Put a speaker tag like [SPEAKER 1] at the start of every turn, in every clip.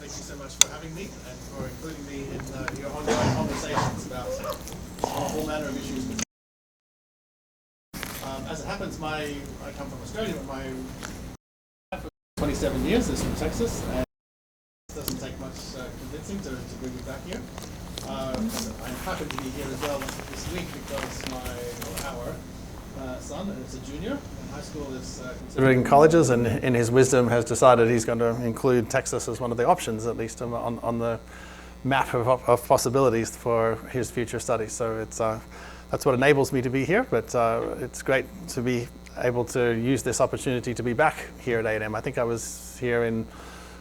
[SPEAKER 1] Thank you so much for having me and for including me in your ongoing conversations about all manner of issues. As it happens, I come from Australia, but my for 27 years is from Texas, and it doesn't take much convincing to bring me back here. I'm happy to be here as well this week because our son, is a junior in high school, is considering colleges, and in his wisdom has decided he's going to include Texas as one of the options, at least on the map of possibilities for his future studies. So that's what enables me to be here, but it's great to be able to use this opportunity to be back here at A&M. I think I was here in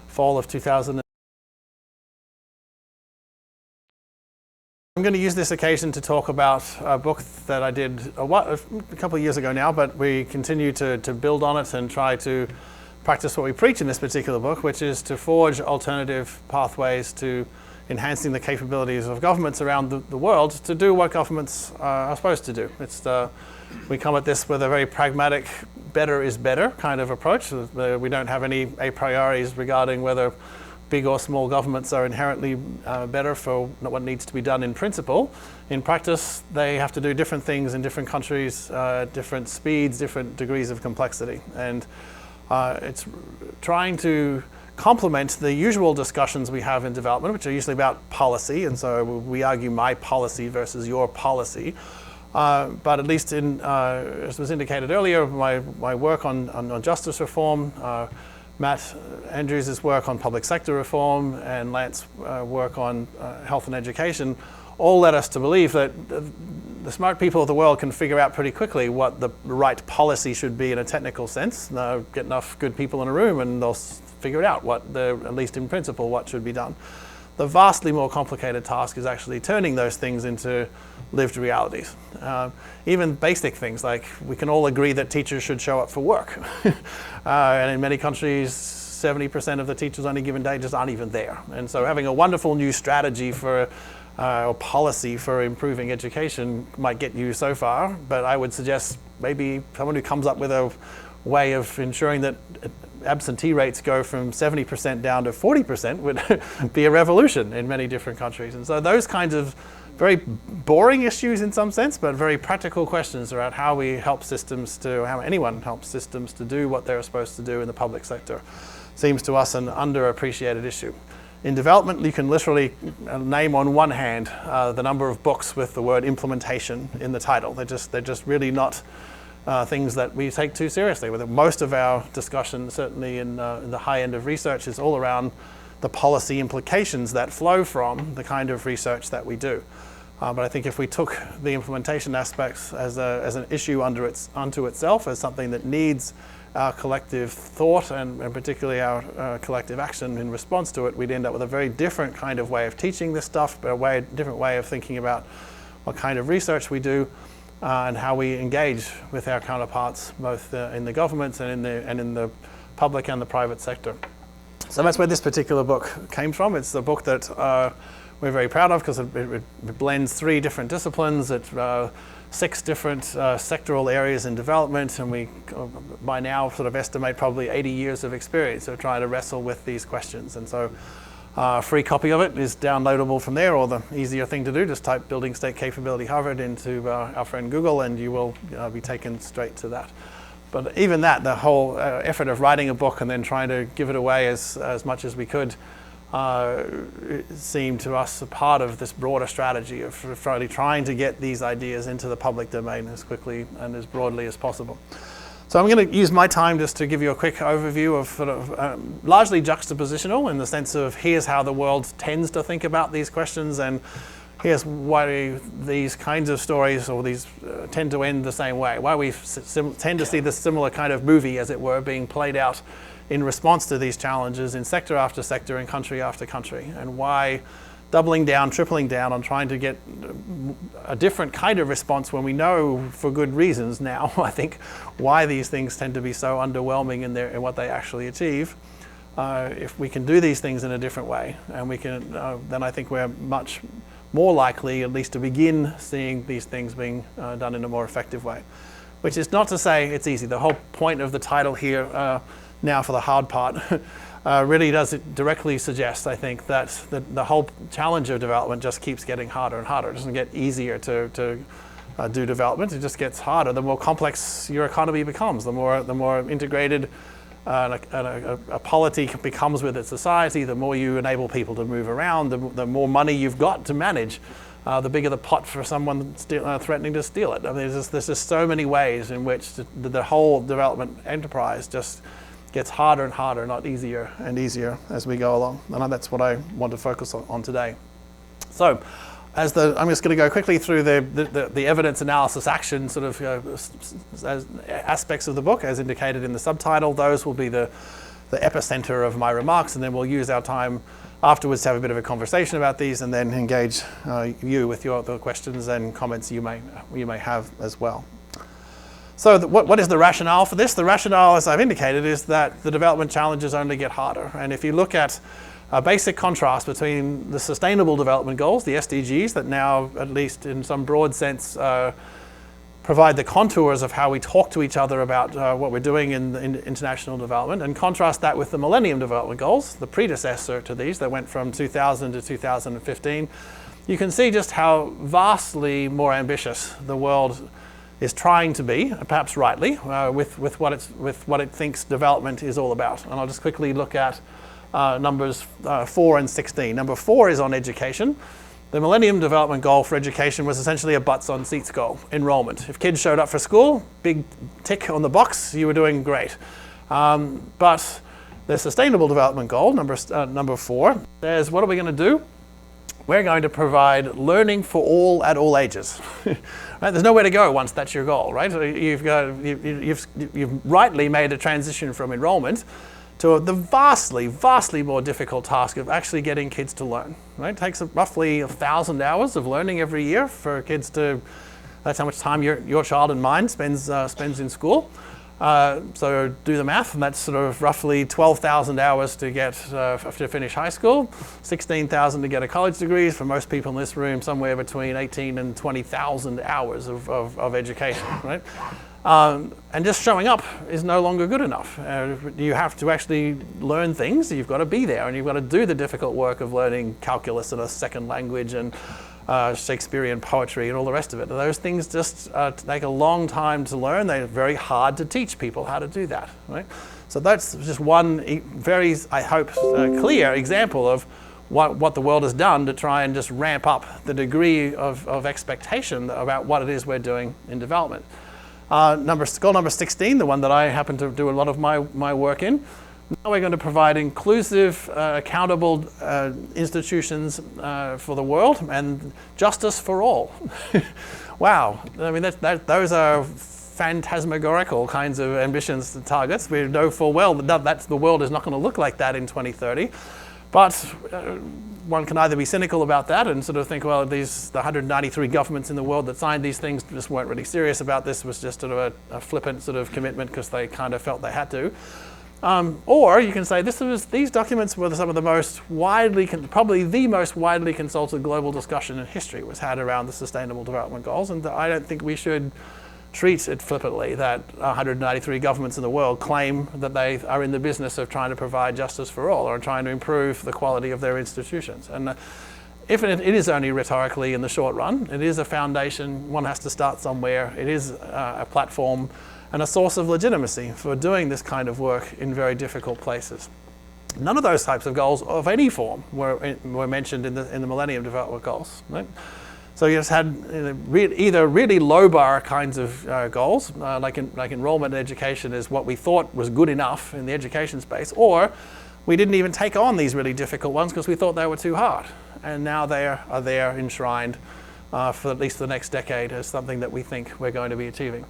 [SPEAKER 1] fall of 2000. I'm going to use this occasion to talk about a book that I did a couple of years ago now, but we continue to build on it and try to practice what we preach in this particular book, which is to forge alternative pathways to enhancing the capabilities of governments around the world to do what governments are supposed to do. We come at this with a very pragmatic, better is better kind of approach. We don't have any a priori's regarding whether big or small governments are inherently better for what needs to be done in principle. In practice, they have to do different things in different countries, different speeds, different degrees of complexity. And it's trying to complement the usual discussions we have in development, which are usually about policy. And so we argue my policy versus your policy. But at least as was indicated earlier, my work on justice reform, Matt Andrews' work on public sector reform, and Lance's work on health and education all led us to believe that the smart people of the world can figure out pretty quickly what the right policy should be in a technical sense. They'll get enough good people in a room and they'll figure it out, at least in principle, what should be done. The vastly more complicated task is actually turning those things into lived realities. Even basic things like we can all agree that teachers should show up for work. And in many countries, 70% of the teachers on any given day just aren't even there. And so having a wonderful new strategy or policy for improving education might get you so far, but I would suggest maybe someone who comes up with a way of ensuring that absentee rates go from 70% down to 40% would be a revolution in many different countries. And so those kinds of very boring issues in some sense, but very practical questions about how we help systems how anyone helps systems to do what they're supposed to do in the public sector seems to us an underappreciated issue. In development, you can literally name on one hand the number of books with the word implementation in the title. They're just really not things that we take too seriously. Most of our discussion, certainly in the high end of research, is all around the policy implications that flow from the kind of research that we do. But I think if we took the implementation aspects as an issue unto itself, as something that needs our collective thought and particularly our collective action in response to it, we'd end up with a very different kind of way of teaching this stuff, but a different way of thinking about what kind of research we do. And how we engage with our counterparts, both in the governments and in the public and the private sector. So that's where this particular book came from. It's a book that we're very proud of because it blends 3 different disciplines, 6 different sectoral areas in development, and we by now sort of estimate probably 80 years of experience of trying to wrestle with these questions. And so a free copy of it is downloadable from there, or the easier thing to do, just type Building State Capability Harvard into our friend Google and you will be taken straight to that. But even that, the whole effort of writing a book and then trying to give it away as much as we could seemed to us a part of this broader strategy of really trying to get these ideas into the public domain as quickly and as broadly as possible. So I'm going to use my time just to give you a quick overview of sort of largely juxtapositional in the sense of here's how the world tends to think about these questions, and here's why these kinds of stories or these tend to end the same way, why we tend to see this similar kind of movie, as it were, being played out in response to these challenges in sector after sector and country after country, and why doubling down, tripling down on trying to get a different kind of response when we know for good reasons now, I think, why these things tend to be so underwhelming in what they actually achieve. If we can do these things in a different way, and we can, then I think we're much more likely at least to begin seeing these things being done in a more effective way. Which is not to say it's easy. The whole point of the title here, now for the hard part, really does directly suggest, I think, that the whole challenge of development just keeps getting harder and harder. It doesn't get easier to do development. It just gets harder. The more complex your economy becomes, the more integrated a polity becomes with its society, the more you enable people to move around, the more money you've got to manage, the bigger the pot for someone threatening to steal it. I mean, there's just so many ways in which the whole development enterprise just gets harder and harder, not easier and easier as we go along. And that's what I want to focus on today. So, I'm just going to go quickly through the evidence analysis action sort of aspects of the book, as indicated in the subtitle. Those will be the epicenter of my remarks, and then we'll use our time afterwards to have a bit of a conversation about these, and then engage you with the questions and comments you may have as well. So what is the rationale for this? The rationale, as I've indicated, is that the development challenges only get harder. And if you look at a basic contrast between the Sustainable Development Goals, the SDGs, that now, at least in some broad sense, provide the contours of how we talk to each other about what we're doing in international development, and contrast that with the Millennium Development Goals, the predecessor to these, that went from 2000 to 2015, you can see just how vastly more ambitious the world is trying to be, perhaps rightly, with what it thinks development is all about. And I'll just quickly look at numbers 4 and 16. Number 4 is on education. The Millennium Development Goal for education was essentially a butts on seats goal, enrollment. If kids showed up for school, big tick on the box, you were doing great. But the Sustainable Development Goal, number 4, says, what are we going to do? We're going to provide learning for all at all ages. Right? There's nowhere to go once that's your goal, right? You've rightly made a transition from enrollment to the vastly more difficult task of actually getting kids to learn. Right? It takes roughly 1,000 hours of learning every year for kids to. That's how much time your child and mine spends in school. So do the math, and that's sort of roughly 12,000 hours to get to finish high school, 16,000 to get a college degree. For most people in this room, somewhere between 18 and 20,000 hours of education, right? And just showing up is no longer good enough. You have to actually learn things. You've got to be there, and you've got to do the difficult work of learning calculus in a second language and Shakespearean poetry and all the rest of it. Those things just take a long time to learn. They're very hard to teach people how to do that, right? So that's just one very, I hope, clear example of what the world has done to try and just ramp up the degree of expectation about what it is we're doing in development. Goal number 16, the one that I happen to do a lot of my work in. Now we're going to provide inclusive, accountable institutions for the world, and justice for all. Wow, I mean those are phantasmagorical kinds of ambitions and targets. We know full well that the world is not going to look like that in 2030. But one can either be cynical about that and sort of think, well, the 193 governments in the world that signed these things just weren't really serious about this. It was just sort of a flippant sort of commitment because they kind of felt they had to. Or you can say these documents were some of the most widely, probably the most widely consulted global discussion in history was had around the Sustainable Development Goals, and I don't think we should treat it flippantly that 193 governments in the world claim that they are in the business of trying to provide justice for all or trying to improve the quality of their institutions. And if it is only rhetorically in the short run, it is a foundation. One has to start somewhere. It is a platform and a source of legitimacy for doing this kind of work in very difficult places. None of those types of goals of any form were mentioned in the Millennium Development Goals. Right? So you just had either really low bar kinds of goals, like enrollment and education is what we thought was good enough in the education space, or we didn't even take on these really difficult ones because we thought they were too hard. And now they are there enshrined for at least the next decade as something that we think we're going to be achieving.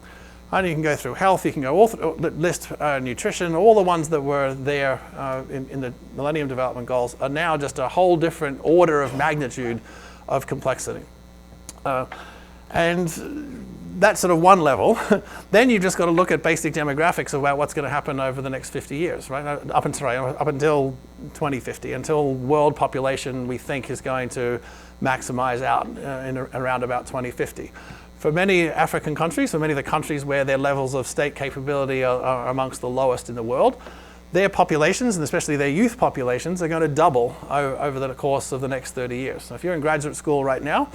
[SPEAKER 1] And you can go through health, you can go list nutrition, all the ones that were there in the Millennium Development Goals are now just a whole different order of magnitude of complexity. And that's sort of one level. Then you've just got to look at basic demographics about what's going to happen over the next 50 years, right? Up until 2050, until world population we think is going to maximize out around about 2050. For many African countries, for many of the countries where their levels of state capability are amongst the lowest in the world, their populations, and especially their youth populations, are going to double over the course of the next 30 years. So if you're in graduate school right now,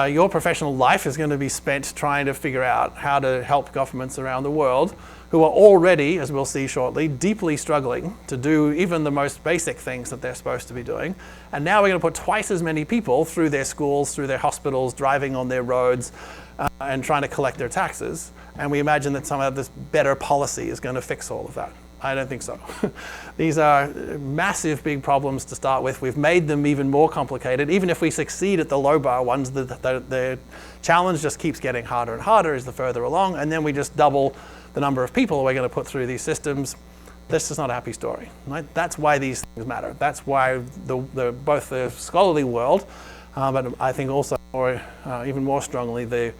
[SPEAKER 1] your professional life is going to be spent trying to figure out how to help governments around the world who are already, as we'll see shortly, deeply struggling to do even the most basic things that they're supposed to be doing. And now we're going to put twice as many people through their schools, through their hospitals, driving on their roads, and trying to collect their taxes. And we imagine that some of this better policy is going to fix all of that. I don't think so. These are massive, big problems to start with. We've made them even more complicated. Even if we succeed at the low bar ones, the challenge just keeps getting harder and harder as the further along, and then we just double the number of people we're going to put through these systems. This is not a happy story, right? That's why these things matter. That's why both the scholarly world, but I think also even more strongly the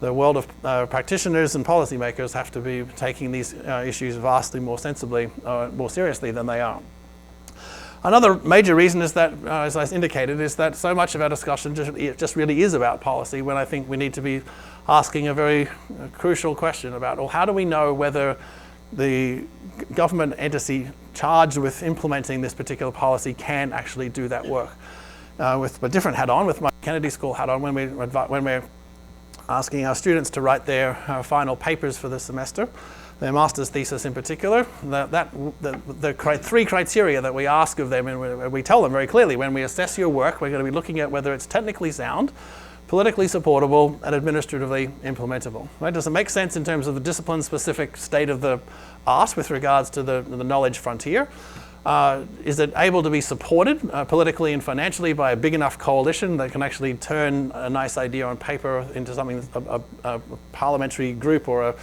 [SPEAKER 1] world of practitioners and policymakers have to be taking these issues vastly more sensibly, more seriously than they are. Another major reason is that, as I indicated, is that so much of our discussion just really is about policy, when I think we need to be asking a very crucial question about, well, how do we know whether the government entity charged with implementing this particular policy can actually do that work? With a different hat on, with my Kennedy School hat on, when we're asking our students to write their final papers for the semester, their master's thesis in particular, the three criteria that we ask of them, and we tell them very clearly, when we assess your work, we're going to be looking at whether it's technically sound, politically supportable, and administratively implementable. Right? Does it make sense in terms of the discipline-specific state of the art with regards to the knowledge frontier? Is it able to be supported politically and financially by a big enough coalition that can actually turn a nice idea on paper into something, a parliamentary group or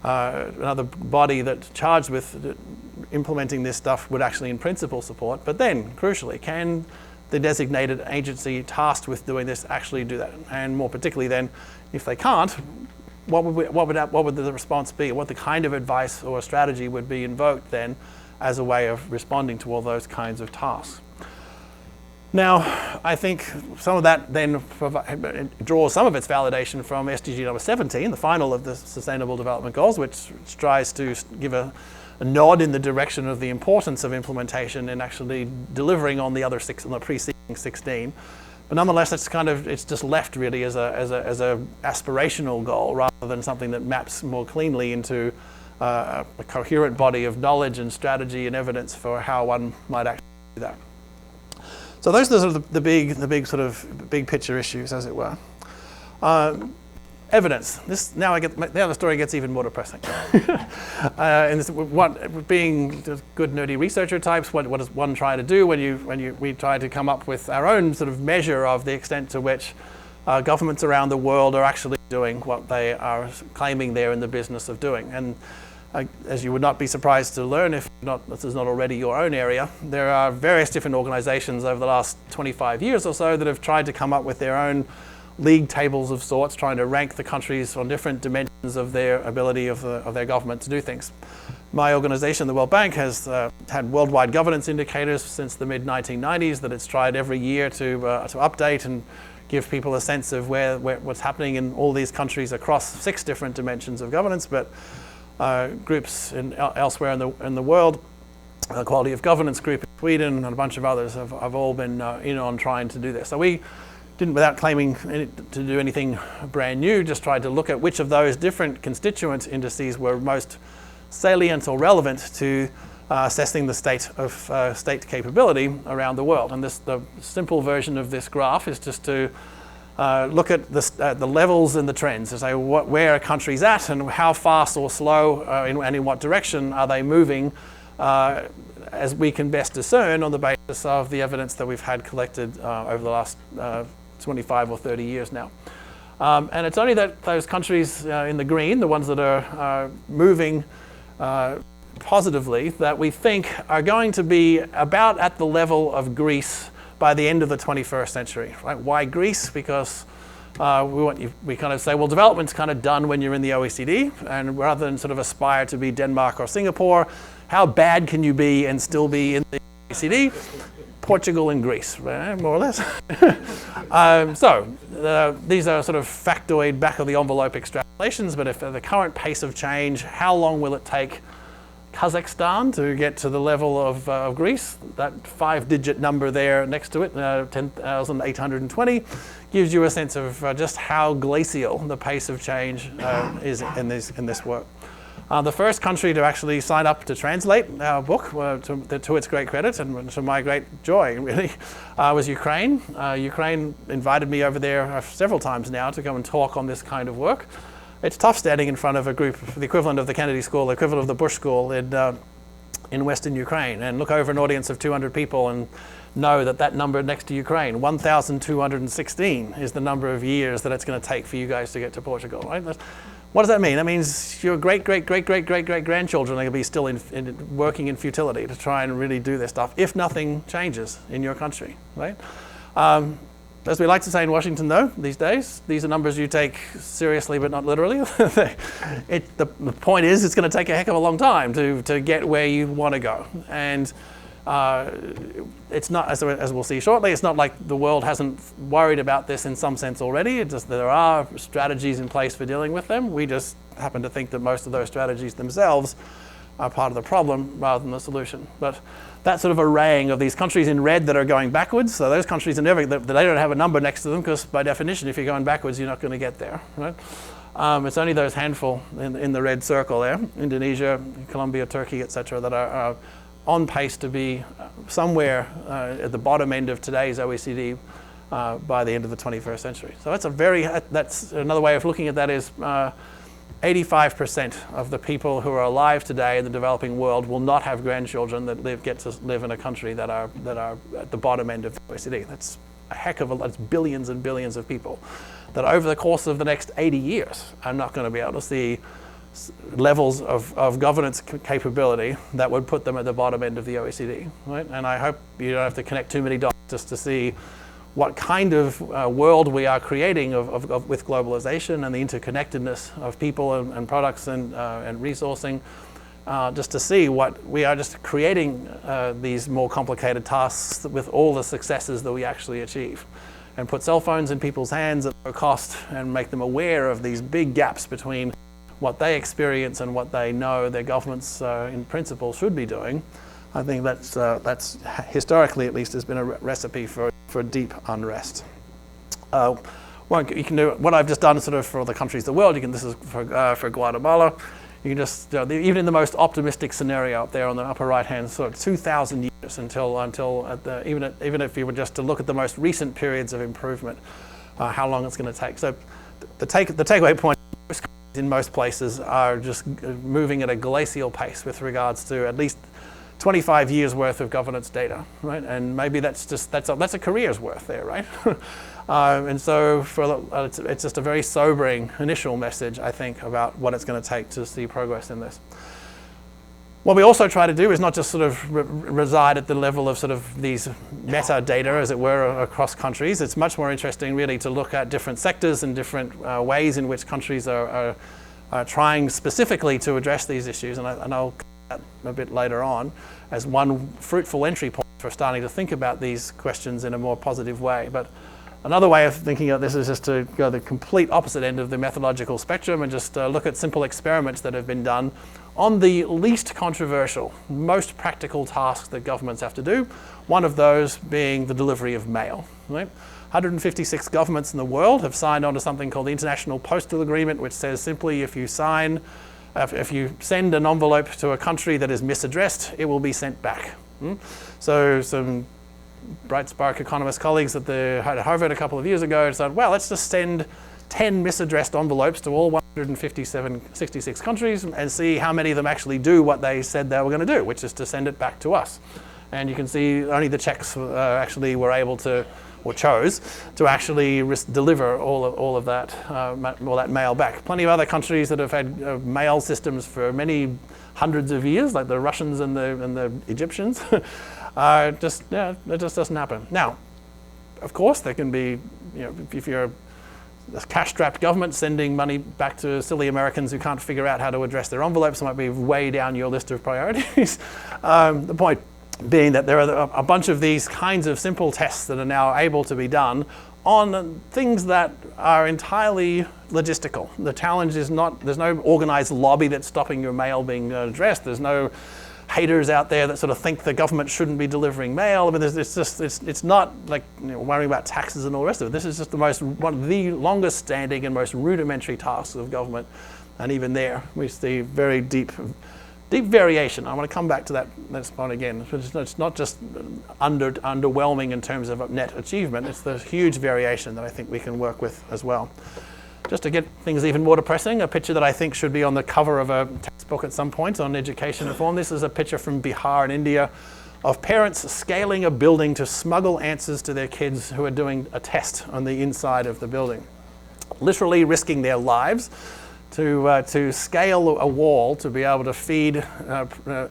[SPEAKER 1] another body that's charged with implementing this stuff would actually in principle support? But then, crucially, can the designated agency tasked with doing this actually do that? And more particularly then, if they can't, what would the response be? What the kind of advice or strategy would be invoked then as a way of responding to all those kinds of tasks? Now, I think some of that then draws some of its validation from SDG number 17, the final of the Sustainable Development Goals, which tries to give a nod in the direction of the importance of implementation and actually delivering on the other six, on the preceding 16. But nonetheless, it's just left really as a aspirational goal rather than something that maps more cleanly into a coherent body of knowledge and strategy and evidence for how one might actually do that. So those are the big picture issues, as it were. Evidence. Now the story gets even more depressing. And being good nerdy researcher types, what does one try to do when we try to come up with our own sort of measure of the extent to which governments around the world are actually doing what they are claiming they're in the business of doing? And as you would not be surprised to learn, if this is not already your own area, there are various different organizations over the last 25 years or so that have tried to come up with their own league tables of sorts, trying to rank the countries on different dimensions of their ability of their government to do things. My organization, the World Bank, has had worldwide governance indicators since the mid-1990s that it's tried every year to update and give people a sense of what's happening in all these countries across 6 different dimensions of governance, but groups elsewhere in the world, the Quality of Governance group in Sweden and a bunch of others have all been in on trying to do this. So we didn't, without claiming to do anything brand new, just tried to look at which of those different constituent indices were most salient or relevant to assessing the state of state capability around the world. And the simple version of this graph is just to look at the levels and the trends, to say where a country's at and how fast or slow and in what direction are they moving, as we can best discern on the basis of the evidence that we've had collected over the last 25 or 30 years now. And it's only that those countries in the green, the ones that are moving positively, that we think are going to be about at the level of Greece by the end of the 21st century. Right? Why Greece? Because we kind of say, well, development's kind of done when you're in the OECD, and rather than sort of aspire to be Denmark or Singapore, how bad can you be and still be in the OECD? Portugal and Greece, right? More or less. These are sort of factoid, back of the envelope extrapolations, but if at the current pace of change, how long will it take Kazakhstan to get to the level of Greece. That 5-digit number there next to it, 10,820, gives you a sense of just how glacial the pace of change is in this work. The first country to actually sign up to translate our book, to its great credit and to my great joy, really, was Ukraine. Ukraine invited me over there several times now to come and talk on this kind of work. It's tough standing in front of a group, the equivalent of the Kennedy School, the equivalent of the Bush School in Western Ukraine, and look over an audience of 200 people and know that number next to Ukraine, 1,216, is the number of years that it's going to take for you guys to get to Portugal, right? What does that mean? That means your great-great-great-great-great-great-grandchildren are going to be still working in futility to try and really do this stuff if nothing changes in your country, right? As we like to say in Washington, though, these days, these are numbers you take seriously but not literally. The point is it's going to take a heck of a long time to get where you want to go. And it's not, as we'll see shortly, it's not like the world hasn't worried about this in some sense already. It's just there are strategies in place for dealing with them. We just happen to think that most of those strategies themselves are part of the problem rather than the solution. But that sort of arraying of these countries in red that are going backwards, so those countries they don't have a number next to them because by definition if you're going backwards you're not going to get there, right? It's only those handful in the red circle there, Indonesia, Colombia, Turkey, etc., that are on pace to be somewhere at the bottom end of today's OECD by the end of the 21st century. So that's another way of looking at that is 85% of the people who are alive today in the developing world will not have grandchildren that get to live in a country that are at the bottom end of the OECD. That's a heck of that's billions and billions of people that over the course of the next 80 years are not going to be able to see levels of governance capability that would put them at the bottom end of the OECD, right? And I hope you don't have to connect too many dots just to see what kind of world we are creating with globalization and the interconnectedness of people and products and resourcing, just to see what we are just creating these more complicated tasks with all the successes that we actually achieve. And put cell phones in people's hands at no cost and make them aware of these big gaps between what they experience and what they know their governments in principle should be doing. I think that's historically at least has been a recipe for deep unrest. You can do what I've just done sort of for the countries of the world. This is for Guatemala. You can just even in the most optimistic scenario up there on the upper right hand, sort of 2,000 years until even if you were just to look at the most recent periods of improvement, how long it's going to take. So the takeaway point in most places are just moving at a glacial pace with regards to at least 25 years worth of governance data, right? And maybe that's a career's worth there, right? And so it's just a very sobering initial message, I think, about what it's going to take to see progress in this. What we also try to do is not just sort of reside at the level of sort of these metadata, as it were, across countries. It's much more interesting, really, to look at different sectors and different ways in which countries are trying specifically to address these issues. And I'll that a bit later on as one fruitful entry point for starting to think about these questions in a more positive way. But another way of thinking of this is just to go the complete opposite end of the methodological spectrum and just look at simple experiments that have been done on the least controversial, most practical tasks that governments have to do, one of those being the delivery of mail. Right? 156 governments in the world have signed on to something called the International Postal Agreement, which says simply if you send an envelope to a country that is misaddressed, it will be sent back. So some bright spark economist colleagues at Harvard a couple of years ago said, well, let's just send 10 misaddressed envelopes to all 166 countries and see how many of them actually do what they said they were going to do, which is to send it back to us. And you can see only the Czechs actually were able to, or chose, to actually deliver all of that mail back. Plenty of other countries that have had mail systems for many hundreds of years, like the Russians and the Egyptians, it just doesn't happen. Now, of course, there can be, if you're a cash-strapped government sending money back to silly Americans who can't figure out how to address their envelopes, might be way down your list of priorities. The point being that there are a bunch of these kinds of simple tests that are now able to be done on things that are entirely logistical. The challenge is not, there's no organized lobby that's stopping your mail being addressed. There's no haters out there that sort of think the government shouldn't be delivering mail. I mean, it's not like worrying about taxes and all the rest of it. This is just one of the longest standing and most rudimentary tasks of government. And even there, we see very deep variation. I want to come back to that point again. It's not just underwhelming in terms of net achievement. It's the huge variation that I think we can work with as well. Just to get things even more depressing, a picture that I think should be on the cover of a textbook at some point on education reform. This is a picture from Bihar in India of parents scaling a building to smuggle answers to their kids who are doing a test on the inside of the building. Literally risking their lives to scale a wall to be able to feed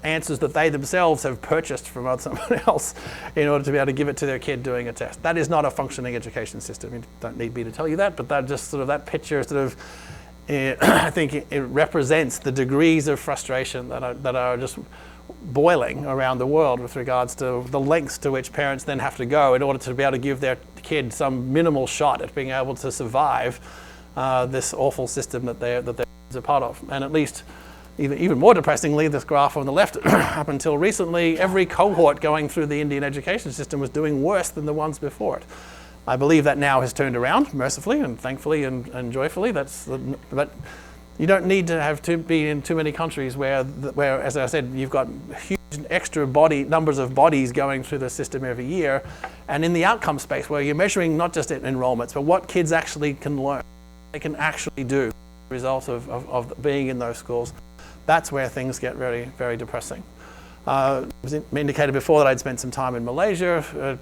[SPEAKER 1] answers that they themselves have purchased from someone else in order to be able to give it to their kid doing a test. That is not a functioning education system. You don't need me to tell you that, but that picture I think it represents the degrees of frustration that are just boiling around the world with regards to the lengths to which parents then have to go in order to be able to give their kid some minimal shot at being able to survive this awful system that they're a part of. And at least, even more depressingly, this graph on the left, up until recently, every cohort going through the Indian education system was doing worse than the ones before it. I believe that now has turned around, mercifully and thankfully and joyfully. But you don't need to be in too many countries where, as I said, you've got huge extra numbers of bodies going through the system every year, and in the outcome space where you're measuring not just enrollments, but what kids actually can learn. They can actually do as a result of being in those schools. That's where things get very, very depressing. It was indicated before that I'd spent some time in Malaysia.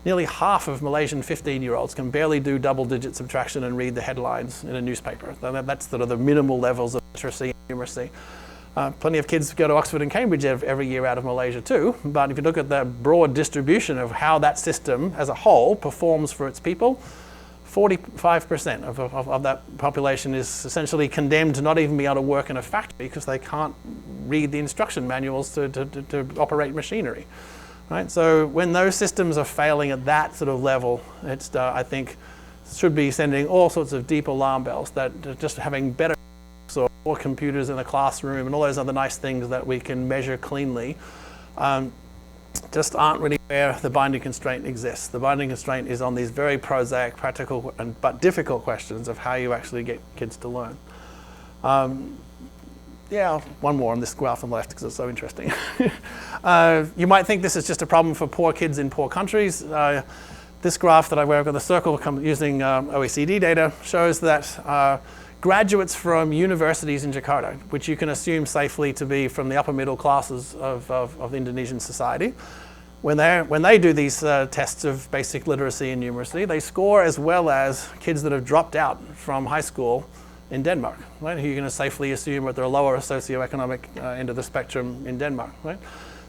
[SPEAKER 1] Nearly half of Malaysian 15-year-olds can barely do double-digit subtraction and read the headlines in a newspaper. That's sort of the minimal levels of literacy and numeracy. Plenty of kids go to Oxford and Cambridge every year out of Malaysia too, but if you look at the broad distribution of how that system as a whole performs for its people, 45% of that population is essentially condemned to not even be able to work in a factory because they can't read the instruction manuals to operate machinery. Right? So when those systems are failing at that sort of level, it's I think should be sending all sorts of deep alarm bells that just having better or more computers in the classroom and all those other nice things that we can measure cleanly just aren't really where the binding constraint exists. The binding constraint is on these very prosaic, practical, but difficult questions of how you actually get kids to learn. One more on this graph on the left because it's so interesting. You might think this is just a problem for poor kids in poor countries. This graph where I've got the circle using OECD data shows that graduates from universities in Jakarta, which you can assume safely to be from the upper middle classes of Indonesian society, when they do these tests of basic literacy and numeracy, they score as well as kids that have dropped out from high school in Denmark, right? Who you can safely assume at the lower socioeconomic end of the spectrum in Denmark, right?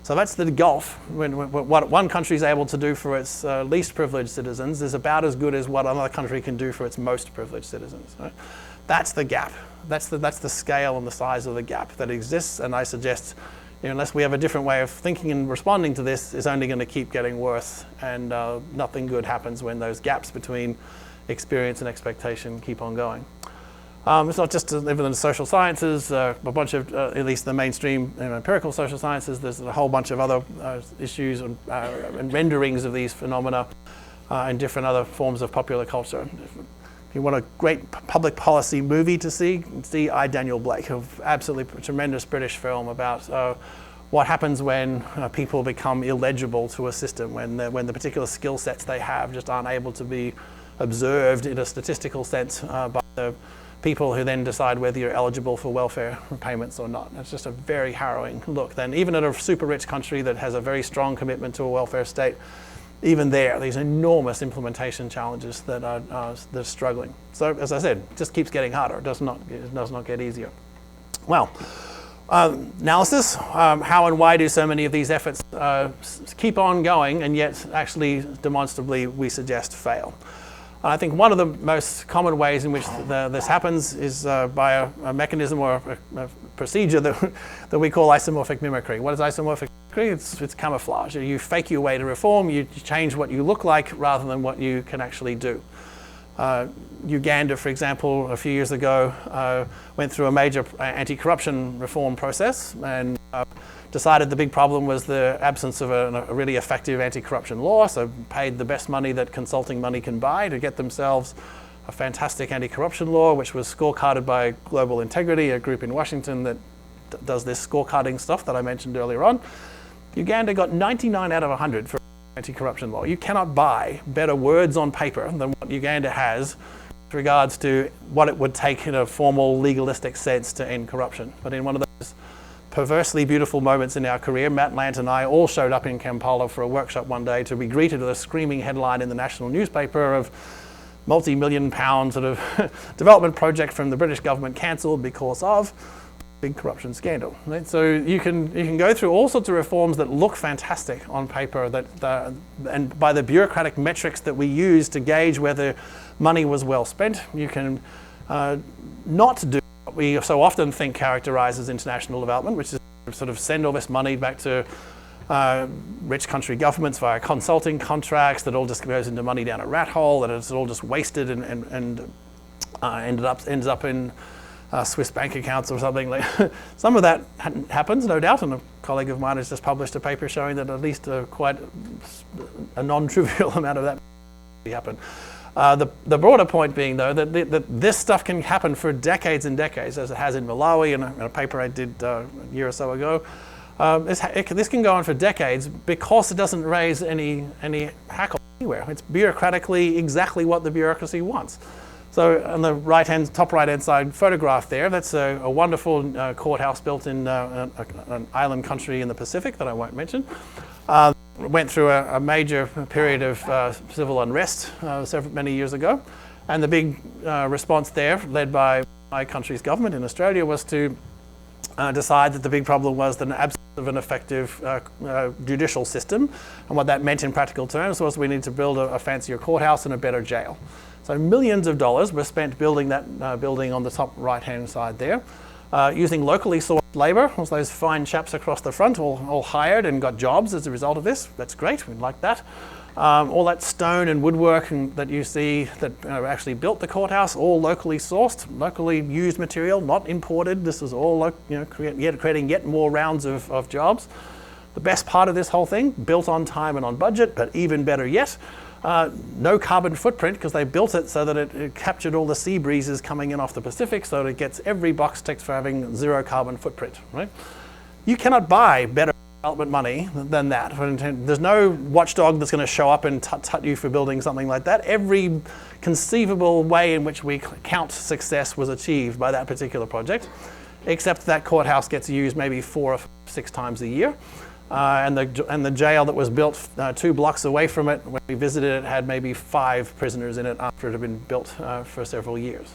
[SPEAKER 1] So that's the gulf. What one country is able to do for its least privileged citizens is about as good as what another country can do for its most privileged citizens, right? That's the gap. That's the scale and the size of the gap that exists, and I suggest, unless we have a different way of thinking and responding to this, is only going to keep getting worse, and nothing good happens when those gaps between experience and expectation keep on going. It's not just even in the social sciences, a bunch of, at least the mainstream empirical social sciences, there's a whole bunch of other issues and renderings of these phenomena in different other forms of popular culture. If you want a great public policy movie to see I, Daniel Blake, an absolutely tremendous British film about what happens when people become illegible to a system, when the particular skill sets they have just aren't able to be observed in a statistical sense by the people who then decide whether you're eligible for welfare payments or not. It's just a very harrowing look. Then even in a super rich country that has a very strong commitment to a welfare state, even there, these enormous implementation challenges that are struggling. So, as I said, it just keeps getting harder. It does not get easier. Well, analysis. How and why do so many of these efforts keep on going and yet actually demonstrably, we suggest, fail? I think one of the most common ways in which this happens is by a mechanism or a procedure that we call isomorphic mimicry. What is isomorphic it's camouflage. You fake your way to reform, you change what you look like rather than what you can actually do. Uganda, for example, a few years ago, went through a major anti-corruption reform process and decided the big problem was the absence of a really effective anti-corruption law, so paid the best money that consulting money can buy to get themselves a fantastic anti-corruption law, which was scorecarded by Global Integrity, a group in Washington that does this scorecarding stuff that I mentioned earlier on. Uganda got 99 out of 100 for anti-corruption law. You cannot buy better words on paper than what Uganda has with regards to what it would take in a formal legalistic sense to end corruption. But in one of those perversely beautiful moments in our career, Matt Lant and I all showed up in Kampala for a workshop one day to be greeted with a screaming headline in the national newspaper of multi-million pound sort of development project from the British government cancelled because of big corruption scandal. Right? So you can go through all sorts of reforms that look fantastic on paper, and by the bureaucratic metrics that we use to gauge whether money was well spent, you can not do what we so often think characterizes international development, which is sort of send all this money back to rich country governments via consulting contracts that all just goes into money down a rat hole, that it's all just wasted and ends up in Swiss bank accounts or something. Like some of that happens, no doubt, and a colleague of mine has just published a paper showing that at least quite a non-trivial amount of that happen. The broader point being, though, that this stuff can happen for decades and decades, as it has in Malawi, in a paper I did a year or so ago. This can go on for decades because it doesn't raise any hackle anywhere. It's bureaucratically exactly what the bureaucracy wants. So on the top right-hand side photograph there, that's a wonderful courthouse built in an island country in the Pacific that I won't mention. Went through a major period of civil unrest many years ago. And the big response there, led by my country's government in Australia, was to decide that the big problem was the absence of an effective judicial system. And what that meant in practical terms was we need to build a fancier courthouse and a better jail. So millions of dollars were spent building that building on the top right-hand side there, using locally sourced labour. Those fine chaps across the front all hired and got jobs as a result of this. That's great, we like that. All that stone and woodwork that you see that actually built the courthouse, all locally sourced, locally used material, not imported. This is all creating yet more rounds of jobs. The best part of this whole thing, built on time and on budget, but even better yet, no carbon footprint, because they built it so that it captured all the sea breezes coming in off the Pacific, so that it gets every box ticked for having zero carbon footprint. Right? You cannot buy better development money than that. There's no watchdog that's going to show up and tut you for building something like that. Every conceivable way in which we count success was achieved by that particular project, except that courthouse gets used maybe 4 or 6 times a year. And the jail that was built 2 blocks away from it, when we visited it, had maybe 5 prisoners in it after it had been built for several years.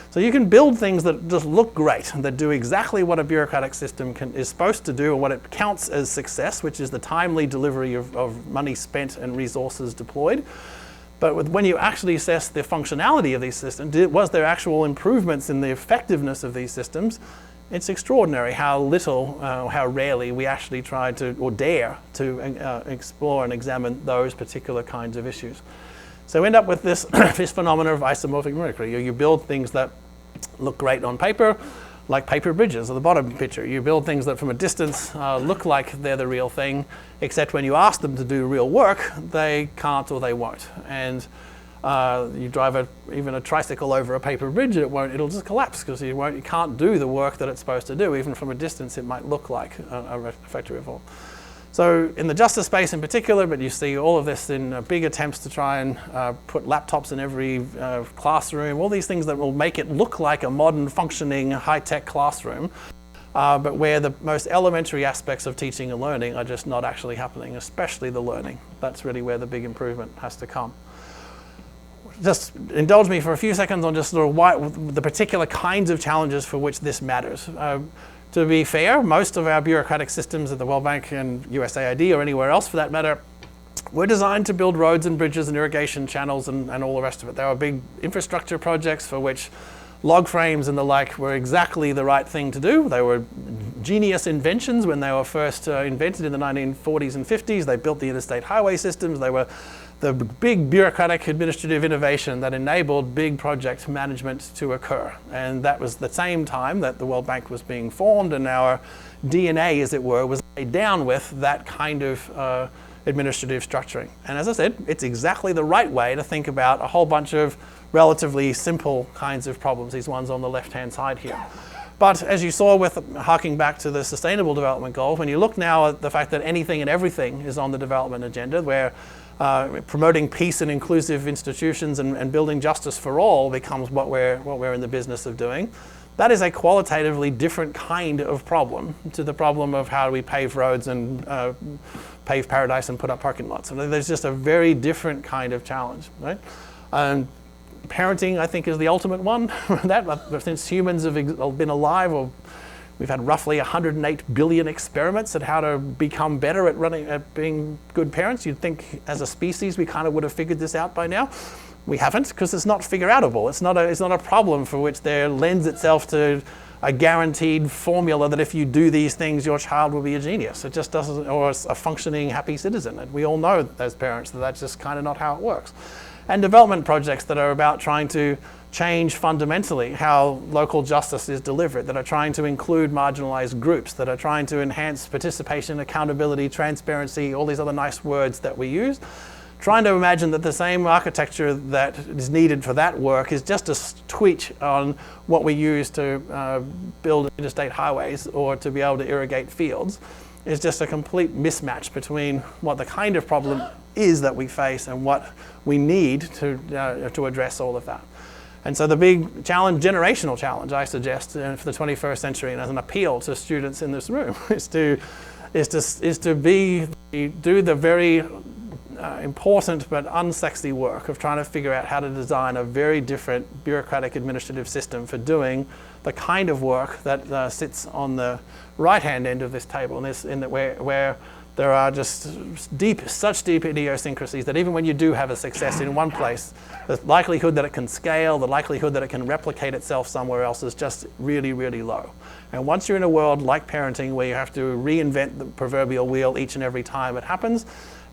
[SPEAKER 1] So you can build things that just look great, that do exactly what a bureaucratic system is supposed to do, and what it counts as success, which is the timely delivery of money spent and resources deployed. But when you actually assess the functionality of these systems, was there actual improvements in the effectiveness of these systems? It's extraordinary how little, how rarely we actually try to, or dare to explore and examine those particular kinds of issues. So we end up with this, this phenomenon of isomorphic mimicry. You build things that look great on paper, like paper bridges at the bottom picture. You build things that from a distance look like they're the real thing, except when you ask them to do real work, they can't or they won't. And you drive even a tricycle over a paper bridge, it'll just collapse because you can't do the work that it's supposed to do. Even from a distance, it might look like a effective reform. So in the justice space in particular, but you see all of this in big attempts to try and put laptops in every classroom, all these things that will make it look like a modern, functioning, high-tech classroom, but where the most elementary aspects of teaching and learning are just not actually happening, especially the learning. That's really where the big improvement has to come. Just indulge me for a few seconds on just sort of the particular kinds of challenges for which this matters. To be fair, most of our bureaucratic systems at the World Bank and USAID or anywhere else for that matter were designed to build roads and bridges and irrigation channels and all the rest of it. There are big infrastructure projects for which log frames and the like were exactly the right thing to do. They were genius inventions when they were first invented in the 1940s and 50s. They built the interstate highway systems. They were the big bureaucratic administrative innovation that enabled big project management to occur. And that was the same time that the World Bank was being formed, and our DNA, as it were, was laid down with that kind of administrative structuring. And as I said, it's exactly the right way to think about a whole bunch of relatively simple kinds of problems, these ones on the left-hand side here. But as you saw with harking back to the Sustainable Development Goals, when you look now at the fact that anything and everything is on the development agenda, where promoting peace and inclusive institutions and building justice for all becomes what we're in the business of doing, that is a qualitatively different kind of problem to the problem of how do we pave roads and pave paradise and put up parking lots. And there's just a very different kind of challenge, right? Parenting, I think, is the ultimate one. That since humans have been alive, or we've had roughly 108 billion experiments at how to become better at being good parents. You'd think, as a species, we kind of would have figured this out by now. We haven't, because it's not figure-outable. It's not a problem for which there lends itself to a guaranteed formula that if you do these things, your child will be a genius. It just doesn't, or a functioning, happy citizen. And we all know as parents that that's just kind of not how it works. And development projects that are about trying to change fundamentally how local justice is delivered, that are trying to include marginalized groups, that are trying to enhance participation, accountability, transparency, all these other nice words that we use. Trying to imagine that the same architecture that is needed for that work is just a tweak on what we use to build interstate highways or to be able to irrigate fields is just a complete mismatch between what the kind of problem is that we face and what we need to address all of that. And so the big challenge, generational challenge, I suggest for the 21st century, and as an appeal to students in this room, is to do the very important but unsexy work of trying to figure out how to design a very different bureaucratic administrative system for doing the kind of work that sits on the right-hand end of this table, where there are just such deep idiosyncrasies that even when you do have a success in one place, the likelihood that it can scale, the likelihood that it can replicate itself somewhere else is just really, really low. And once you're in a world like parenting where you have to reinvent the proverbial wheel each and every time it happens,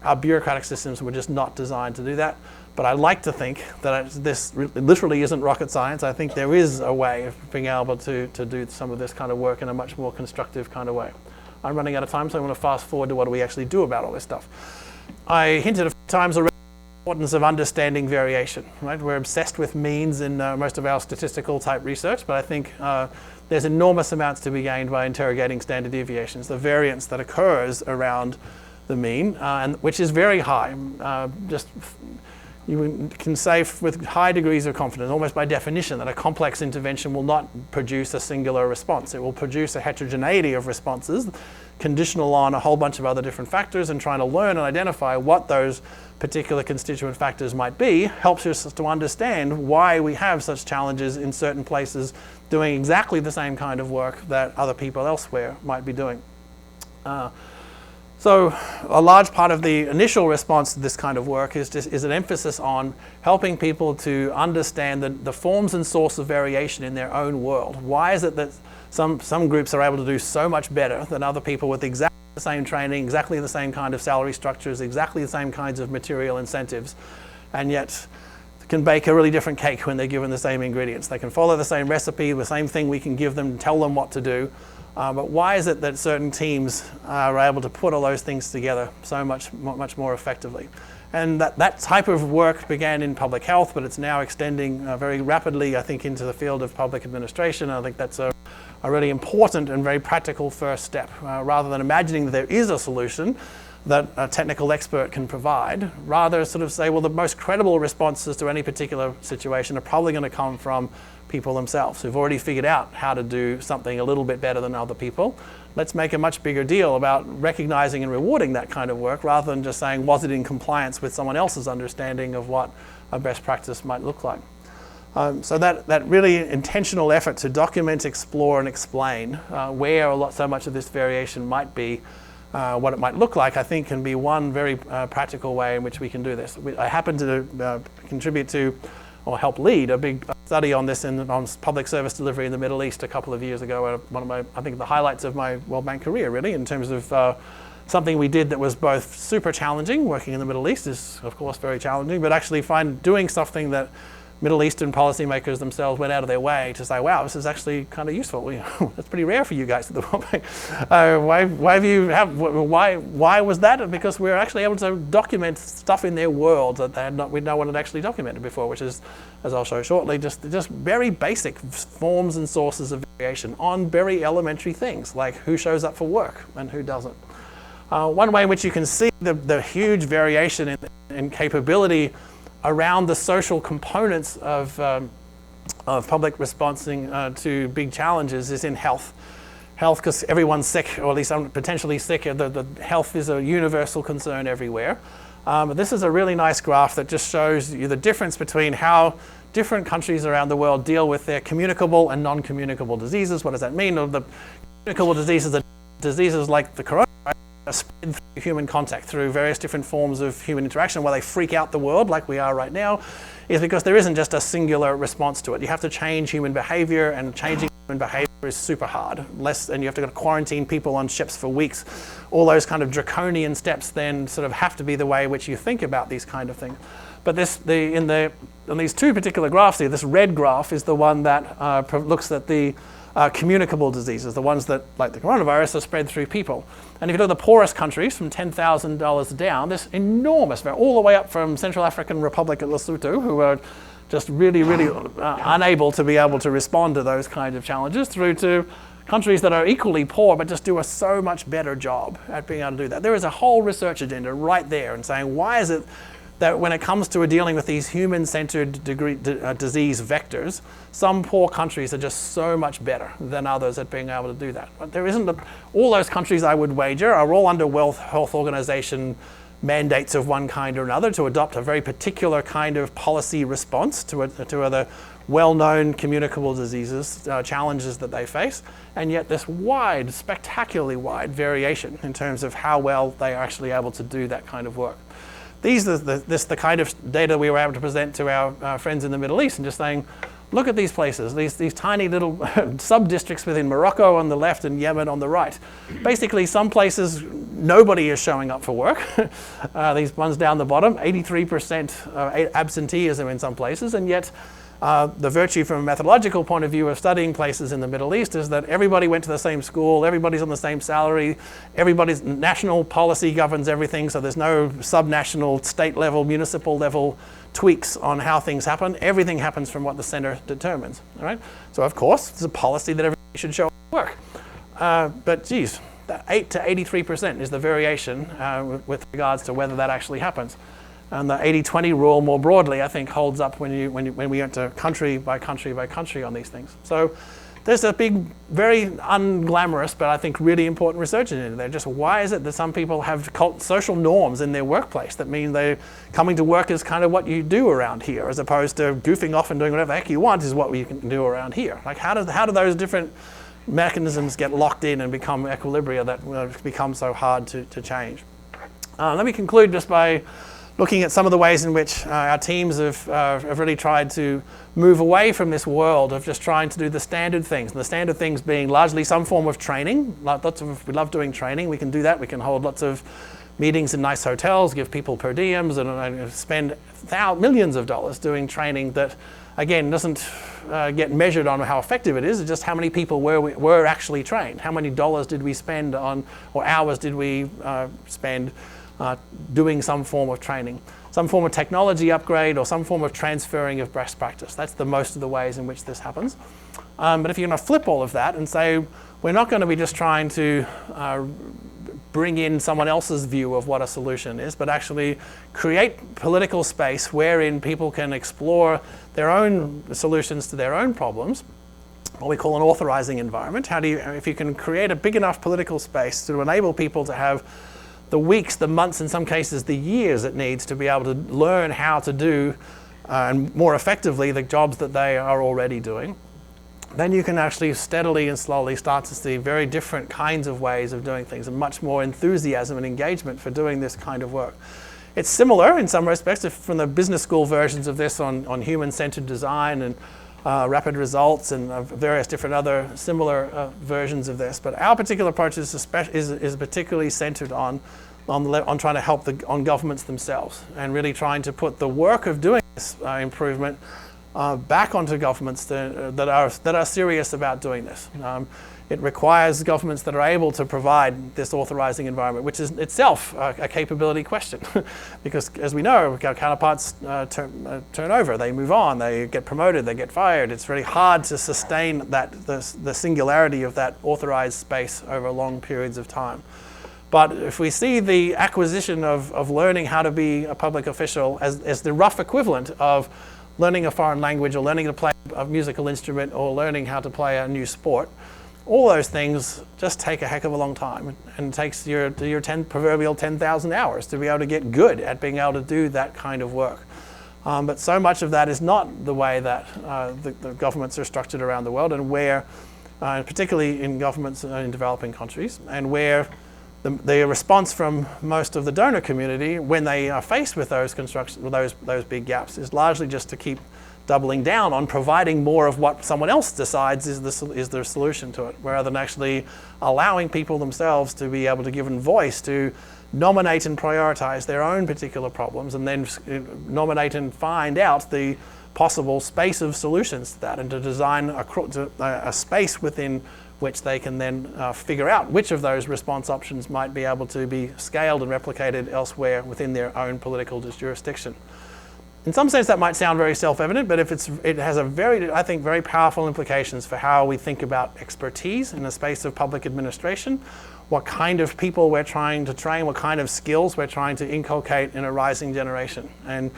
[SPEAKER 1] our bureaucratic systems were just not designed to do that. But I like to think that this literally isn't rocket science. I think there is a way of being able to do some of this kind of work in a much more constructive kind of way. I'm running out of time, so I want to fast forward to what do we actually do about all this stuff. I hinted a few times already the importance of understanding variation, right? We're obsessed with means in most of our statistical type research, but I think there's enormous amounts to be gained by interrogating standard deviations, the variance that occurs around the mean, and which is very high. You can say with high degrees of confidence, almost by definition, that a complex intervention will not produce a singular response. It will produce a heterogeneity of responses, conditional on a whole bunch of other different factors, and trying to learn and identify what those particular constituent factors might be helps us to understand why we have such challenges in certain places doing exactly the same kind of work that other people elsewhere might be doing. So a large part of the initial response to this kind of work is an emphasis on helping people to understand the forms and source of variation in their own world. Why is it that some groups are able to do so much better than other people with exactly the same training, exactly the same kind of salary structures, exactly the same kinds of material incentives, and yet can bake a really different cake when they're given the same ingredients. They can follow the same recipe, the same thing we can give them, tell them what to do. But why is it that certain teams are able to put all those things together so much more effectively? And that type of work began in public health, but it's now extending very rapidly, I think, into the field of public administration. I think that's a really important and very practical first step. Rather than imagining that there is a solution that a technical expert can provide, rather sort of say, well, the most credible responses to any particular situation are probably going to come from people themselves who've already figured out how to do something a little bit better than other people. Let's make a much bigger deal about recognizing and rewarding that kind of work rather than just saying, was it in compliance with someone else's understanding of what a best practice might look like. So that really intentional effort to document, explore, and explain where so much of this variation might be, what it might look like, I think can be one very practical way in which we can do this. I happen to contribute to or helped lead a big study on this on public service delivery in the Middle East a couple of years ago. One of my, I think, the highlights of my World Bank career, really, in terms of something we did that was both super challenging. Working in the Middle East is, of course, very challenging, but actually doing something that Middle Eastern policymakers themselves went out of their way to say, wow, this is actually kind of useful. That's pretty rare for you guys at the World Bank. Why was that? Because we're actually able to document stuff in their world that no one had actually documented before, which is, as I'll show shortly, just very basic forms and sources of variation on very elementary things, like who shows up for work and who doesn't. One way in which you can see the huge variation in capability around the social components of public responding to big challenges is in health. Health, because everyone's sick, or at least potentially sick. The health is a universal concern everywhere. But this is a really nice graph that just shows you the difference between how different countries around the world deal with their communicable and non-communicable diseases. What does that mean? The communicable diseases are diseases like the coronavirus are spread through human contact, through various different forms of human interaction. Why they freak out the world like we are right now is because there isn't just a singular response to it. You have to change human behavior, and changing human behavior is super hard. And you have to quarantine people on ships for weeks. All those kind of draconian steps then sort of have to be the way in which you think about these kind of things. But on these two particular graphs here, this red graph is the one that looks at the communicable diseases, the ones that, like the coronavirus, are spread through people. And if you look at the poorest countries, from $10,000 down, this enormous, all the way up from Central African Republic at Lesotho, who are just really, really unable to be able to respond to those kinds of challenges, through to countries that are equally poor but just do a so much better job at being able to do that. There is a whole research agenda right there, and saying, why is it that when it comes to dealing with these human-centered disease vectors, some poor countries are just so much better than others at being able to do that. But there isn't all those countries, I would wager, are all under World Health Organization mandates of one kind or another to adopt a very particular kind of policy response to other well-known communicable diseases, challenges that they face, and yet this wide, spectacularly wide variation in terms of how well they are actually able to do that kind of work. These are the kind of data we were able to present to our friends in the Middle East, and just saying, look at these places, these tiny little sub-districts within Morocco on the left and Yemen on the right. Basically, some places nobody is showing up for work. These ones down the bottom, 83% absenteeism in some places, and yet the virtue from a methodological point of view of studying places in the Middle East is that everybody went to the same school, everybody's on the same salary, everybody's national policy governs everything, so there's no subnational, state level, municipal level tweaks on how things happen. Everything happens from what the center determines. All right? So of course, it's a policy that everybody should show work. But geez, 8 to 83% is the variation with regards to whether that actually happens. And the 80-20 rule more broadly, I think, holds up when we went to country by country by country on these things. So there's a big, very unglamorous, but I think really important research in there. Just why is it that some people have social norms in their workplace that mean they're coming to work is kind of what you do around here, as opposed to goofing off and doing whatever the heck you want is what we can do around here. Like how do those different mechanisms get locked in and become equilibria that become so hard to change? Let me conclude just by looking at some of the ways in which our teams have really tried to move away from this world of just trying to do the standard things. And the standard things being largely some form of training. We love doing training. We can do that. We can hold lots of meetings in nice hotels, give people per diems, and spend millions of dollars doing training that, again, doesn't get measured on how effective it is. It's just how many people were actually trained. How many dollars did we spend on, or hours did we spend doing some form of training, some form of technology upgrade, or some form of transferring of best practice. That's the most of the ways in which this happens. But if you're going to flip all of that and say, we're not going to be just trying to bring in someone else's view of what a solution is, but actually create political space wherein people can explore their own solutions to their own problems, what we call an authorizing environment. If you can create a big enough political space to enable people to have the weeks, the months, in some cases the years it needs to be able to learn how to do and more effectively the jobs that they are already doing, then you can actually steadily and slowly start to see very different kinds of ways of doing things and much more enthusiasm and engagement for doing this kind of work. It's similar in some respects from the business school versions of this on human-centered design and rapid results and various different other similar versions of this. But our particular approach is particularly centered on trying to help on governments themselves and really trying to put the work of doing this improvement back onto governments that are serious about doing this. It requires governments that are able to provide this authorizing environment, which is itself a capability question. Because as we know, our counterparts turn over, they move on, they get promoted, they get fired. It's very hard to sustain the singularity of that authorized space over long periods of time. But if we see the acquisition of learning how to be a public official as the rough equivalent of learning a foreign language or learning to play a musical instrument or learning how to play a new sport, all those things just take a heck of a long time, and it takes your proverbial 10,000 hours to be able to get good at being able to do that kind of work. But so much of that is not the way that the governments are structured around the world, and where, particularly in governments in developing countries, and where the response from most of the donor community when they are faced with those big gaps is largely just to keep doubling down on providing more of what someone else decides is the solution to it, rather than actually allowing people themselves to be able to give voice to nominate and prioritize their own particular problems, and then nominate and find out the possible space of solutions to that, and to design a space within which they can then figure out which of those response options might be able to be scaled and replicated elsewhere within their own political jurisdiction. In some sense, that might sound very self-evident, but it has I think, very powerful implications for how we think about expertise in the space of public administration, what kind of people we're trying to train, what kind of skills we're trying to inculcate in a rising generation. And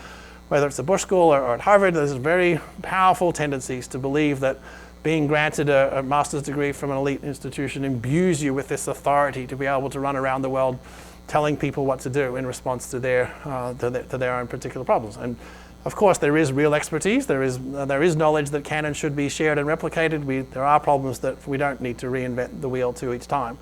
[SPEAKER 1] whether it's a Bush School or at Harvard, there's very powerful tendencies to believe that being granted a master's degree from an elite institution imbues you with this authority to be able to run around the world telling people what to do in response to their own particular problems. And of course, there is real expertise. There is knowledge that can and should be shared and replicated. There are problems that we don't need to reinvent the wheel to each time.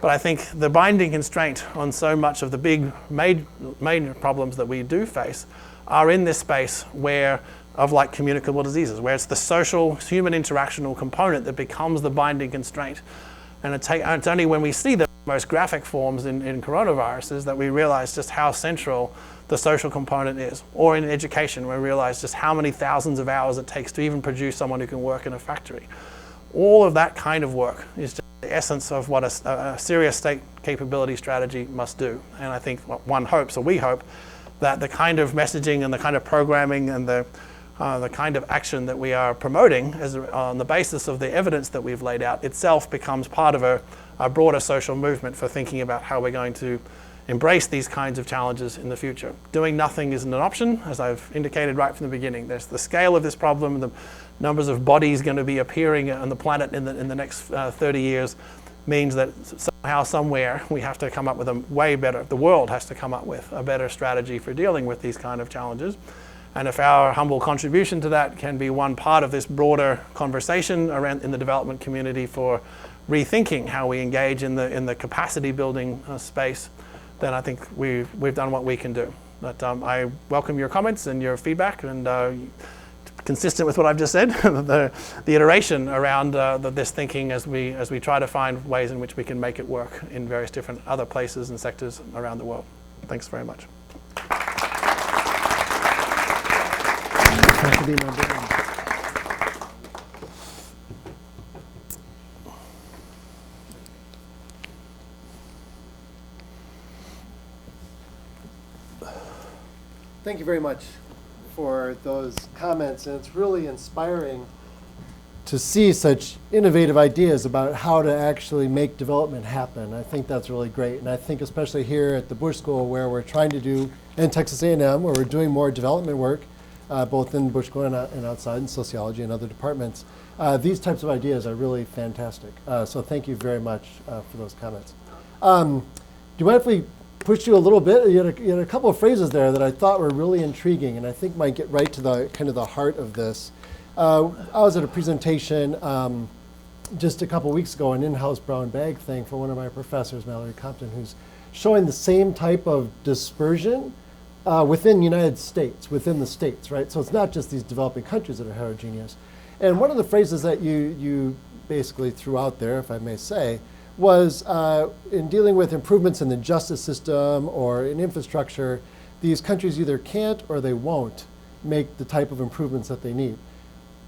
[SPEAKER 1] But I think the binding constraint on so much of the big major problems that we do face are in this space of like communicable diseases, where it's the social human interactional component that becomes the binding constraint. And it's only when we see the most graphic forms in coronaviruses that we realize just how central the social component is. Or in education, we realize just how many thousands of hours it takes to even produce someone who can work in a factory. All of that kind of work is just the essence of what a serious state capability strategy must do. And I think we hope, that the kind of messaging and the kind of programming and the kind of action that we are promoting on the basis of the evidence that we've laid out itself becomes part of a broader social movement for thinking about how we're going to embrace these kinds of challenges in the future. Doing nothing isn't an option, as I've indicated right from the beginning. There's the scale of this problem, the numbers of bodies going to be appearing on the planet in the next 30 years means that somehow, somewhere, we have to come up with the world has to come up with a better strategy for dealing with these kind of challenges. And if our humble contribution to that can be one part of this broader conversation around in the development community for rethinking how we engage in the capacity building space, then I think we've done what we can do. But I welcome your comments and your feedback, and consistent with what I've just said, the iteration around this thinking as we try to find ways in which we can make it work in various different other places and sectors around the world. Thanks very much.
[SPEAKER 2] Thank you, Thank you very much for those comments, and it's really inspiring to see such innovative ideas about how to actually make development happen. I think that's really great, and I think especially here at the Bush School, where we're trying to do, and Texas A&M, where we're doing more development work, both in Bush School and outside in sociology and other departments. These types of ideas are really fantastic. So thank you very much for those comments. Do you mind if we push you a little bit? You had a couple of phrases there that I thought were really intriguing, and I think might get right to the kind of the heart of this. I was at a presentation just a couple weeks ago, an in-house brown bag thing for one of my professors, Mallory Compton, who's showing the same type of dispersion within United States, within the states, right? So it's not just these developing countries that are heterogeneous. And one of the phrases that you basically threw out there, if I may say, was in dealing with improvements in the justice system or in infrastructure, these countries either can't or they won't make the type of improvements that they need.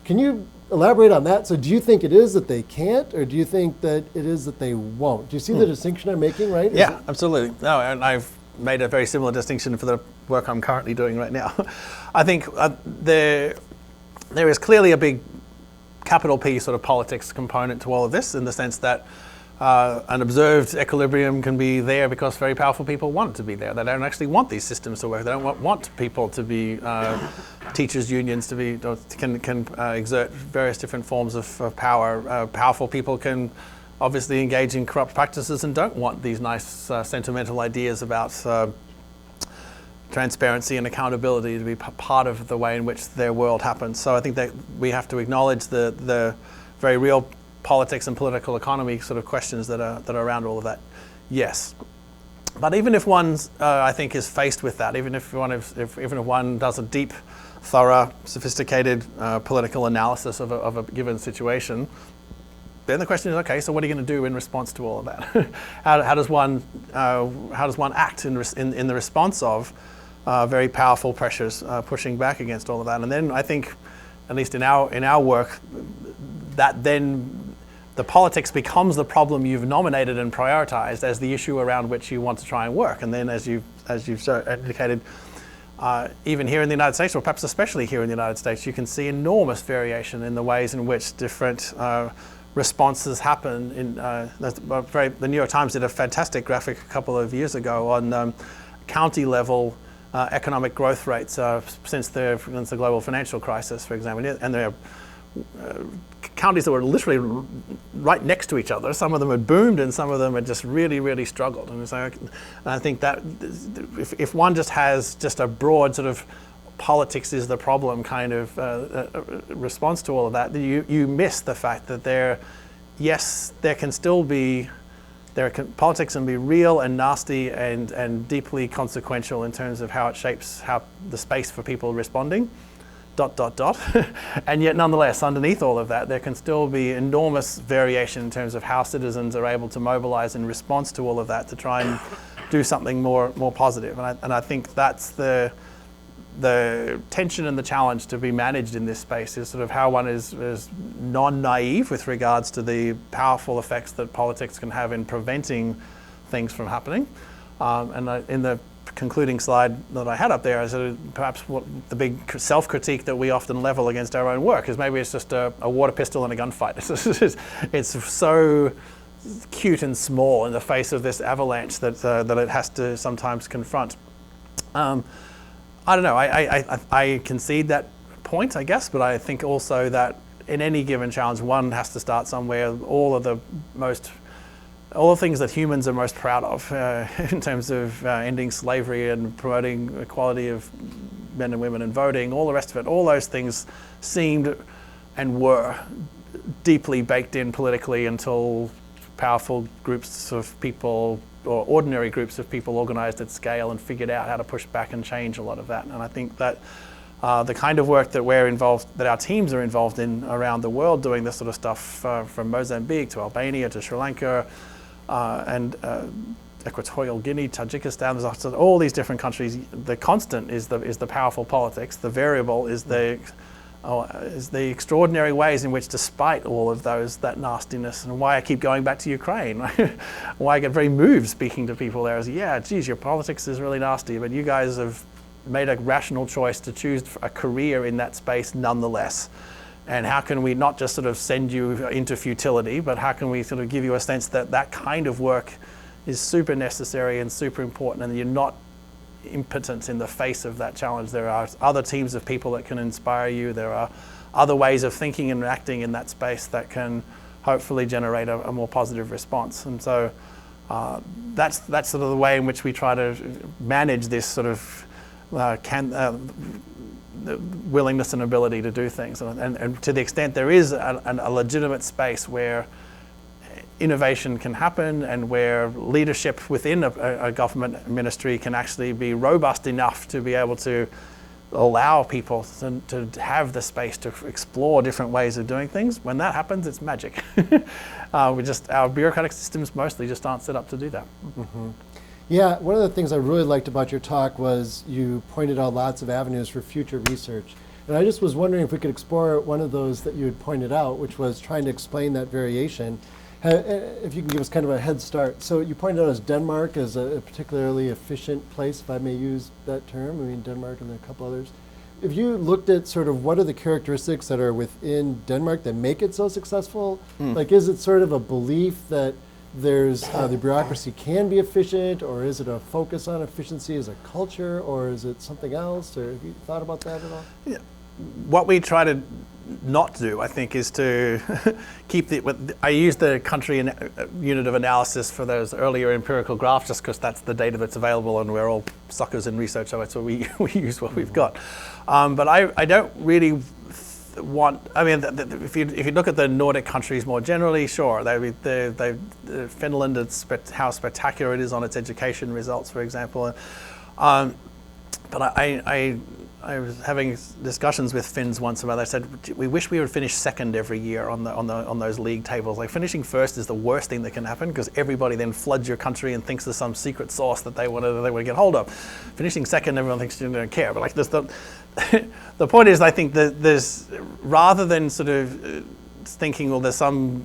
[SPEAKER 2] Can you elaborate on that? So do you think it is that they can't, or do you think that it is that they won't? Do you see the distinction I'm making, right?
[SPEAKER 1] Yeah, absolutely. No, and I've made a very similar distinction for the work I'm currently doing right now. I think there is clearly a big capital P sort of politics component to all of this, in the sense that an observed equilibrium can be there because very powerful people want it to be there. They don't actually want these systems to work. They don't want people to be teachers' unions to be can exert various different forms of power. Powerful people can obviously engage in corrupt practices and don't want these nice sentimental ideas about transparency and accountability to be part of the way in which their world happens. So I think that we have to acknowledge the very real politics and political economy sort of questions that are around all of that. Yes, but even if one, I think, is faced with that, even if one does a deep, thorough, sophisticated political analysis of a given situation, then the question is, okay, so what are you going to do in response to all of that? how does one act in the response of very powerful pressures pushing back against all of that? And then I think, at least in our work, that then the politics becomes the problem you've nominated and prioritized as the issue around which you want to try and work. And then, as you've indicated, even here in the United States, or perhaps especially here in the United States, you can see enormous variation in the ways in which different responses happen. The New York Times did a fantastic graphic a couple of years ago on county level economic growth rates since the global financial crisis, for example. And there are counties that were literally right next to each other. Some of them had boomed and some of them had just really, really struggled. And so I think that if one just has just a broad sort of politics is the problem kind of response to all of that, you miss the fact that politics can be real and nasty and deeply consequential in terms of how it shapes how the space for people responding. ... And yet nonetheless, underneath all of that, there can still be enormous variation in terms of how citizens are able to mobilize in response to all of that to try and do something more positive. And I think that's the tension and the challenge to be managed in this space, is sort of how one is non-naive with regards to the powerful effects that politics can have in preventing things from happening. In the concluding slide that I had up there, is perhaps what the big self-critique that we often level against our own work is maybe it's just a water pistol and a gunfight. It's so cute and small in the face of this avalanche that it has to sometimes confront. I don't know, I concede that point, I guess, but I think also that in any given challenge, one has to start somewhere. All the things that humans are most proud of in terms of ending slavery and promoting equality of men and women and voting, all the rest of it, all those things seemed and were deeply baked in politically until powerful groups of people, or ordinary groups of people, organized at scale and figured out how to push back and change a lot of that. And I think that the kind of work that that our teams are involved in around the world, doing this sort of stuff, from Mozambique to Albania to Sri Lanka, and Equatorial Guinea, Tajikistan, there's all these different countries. The constant is the powerful politics. The variable is the extraordinary ways in which, despite all of that nastiness, and why I keep going back to Ukraine, why I get very moved speaking to people there is, yeah, geez, your politics is really nasty, but you guys have made a rational choice to choose a career in that space nonetheless. And how can we not just sort of send you into futility, but how can we sort of give you a sense that that kind of work is super necessary and super important, and you're not impotent in the face of that challenge. There are other teams of people that can inspire you. There are other ways of thinking and acting in that space that can hopefully generate a more positive response. And so that's sort of the way in which we try to manage this sort of the willingness and ability to do things. And to the extent there is a legitimate space where innovation can happen and where leadership within a government ministry can actually be robust enough to be able to allow people to have the space to explore different ways of doing things. When that happens, it's magic. Our bureaucratic systems mostly just aren't set up to do that.
[SPEAKER 2] Mm-hmm. Yeah, one of the things I really liked about your talk was you pointed out lots of avenues for future research. And I just was wondering if we could explore one of those that you had pointed out, which was trying to explain that variation. If you can give us kind of a head start. So you pointed out as Denmark as a particularly efficient place, if I may use that term. I mean, Denmark and a couple others. If you looked at sort of what are the characteristics that are within Denmark that make it so successful, like is it sort of a belief that there's the bureaucracy can be efficient, or is it a focus on efficiency as a culture, or is it something else, or have you thought about that at all?
[SPEAKER 1] Yeah. What we try to not do, I think, is to keep I use the country unit of analysis for those earlier empirical graphs just because that's the data that's available and we're all suckers in research, so we use what we've got. But I don't really if you look at the Nordic countries more generally, sure, Finland, how spectacular it is on its education results, for example. But I was having discussions with Finns once about. They said we wish we would finish second every year on those league tables. Like finishing first is the worst thing that can happen because everybody then floods your country and thinks there's some secret sauce that they want to get hold of. Finishing second, everyone thinks you don't care. But like the point is, I think that there's rather than sort of thinking, well, there's some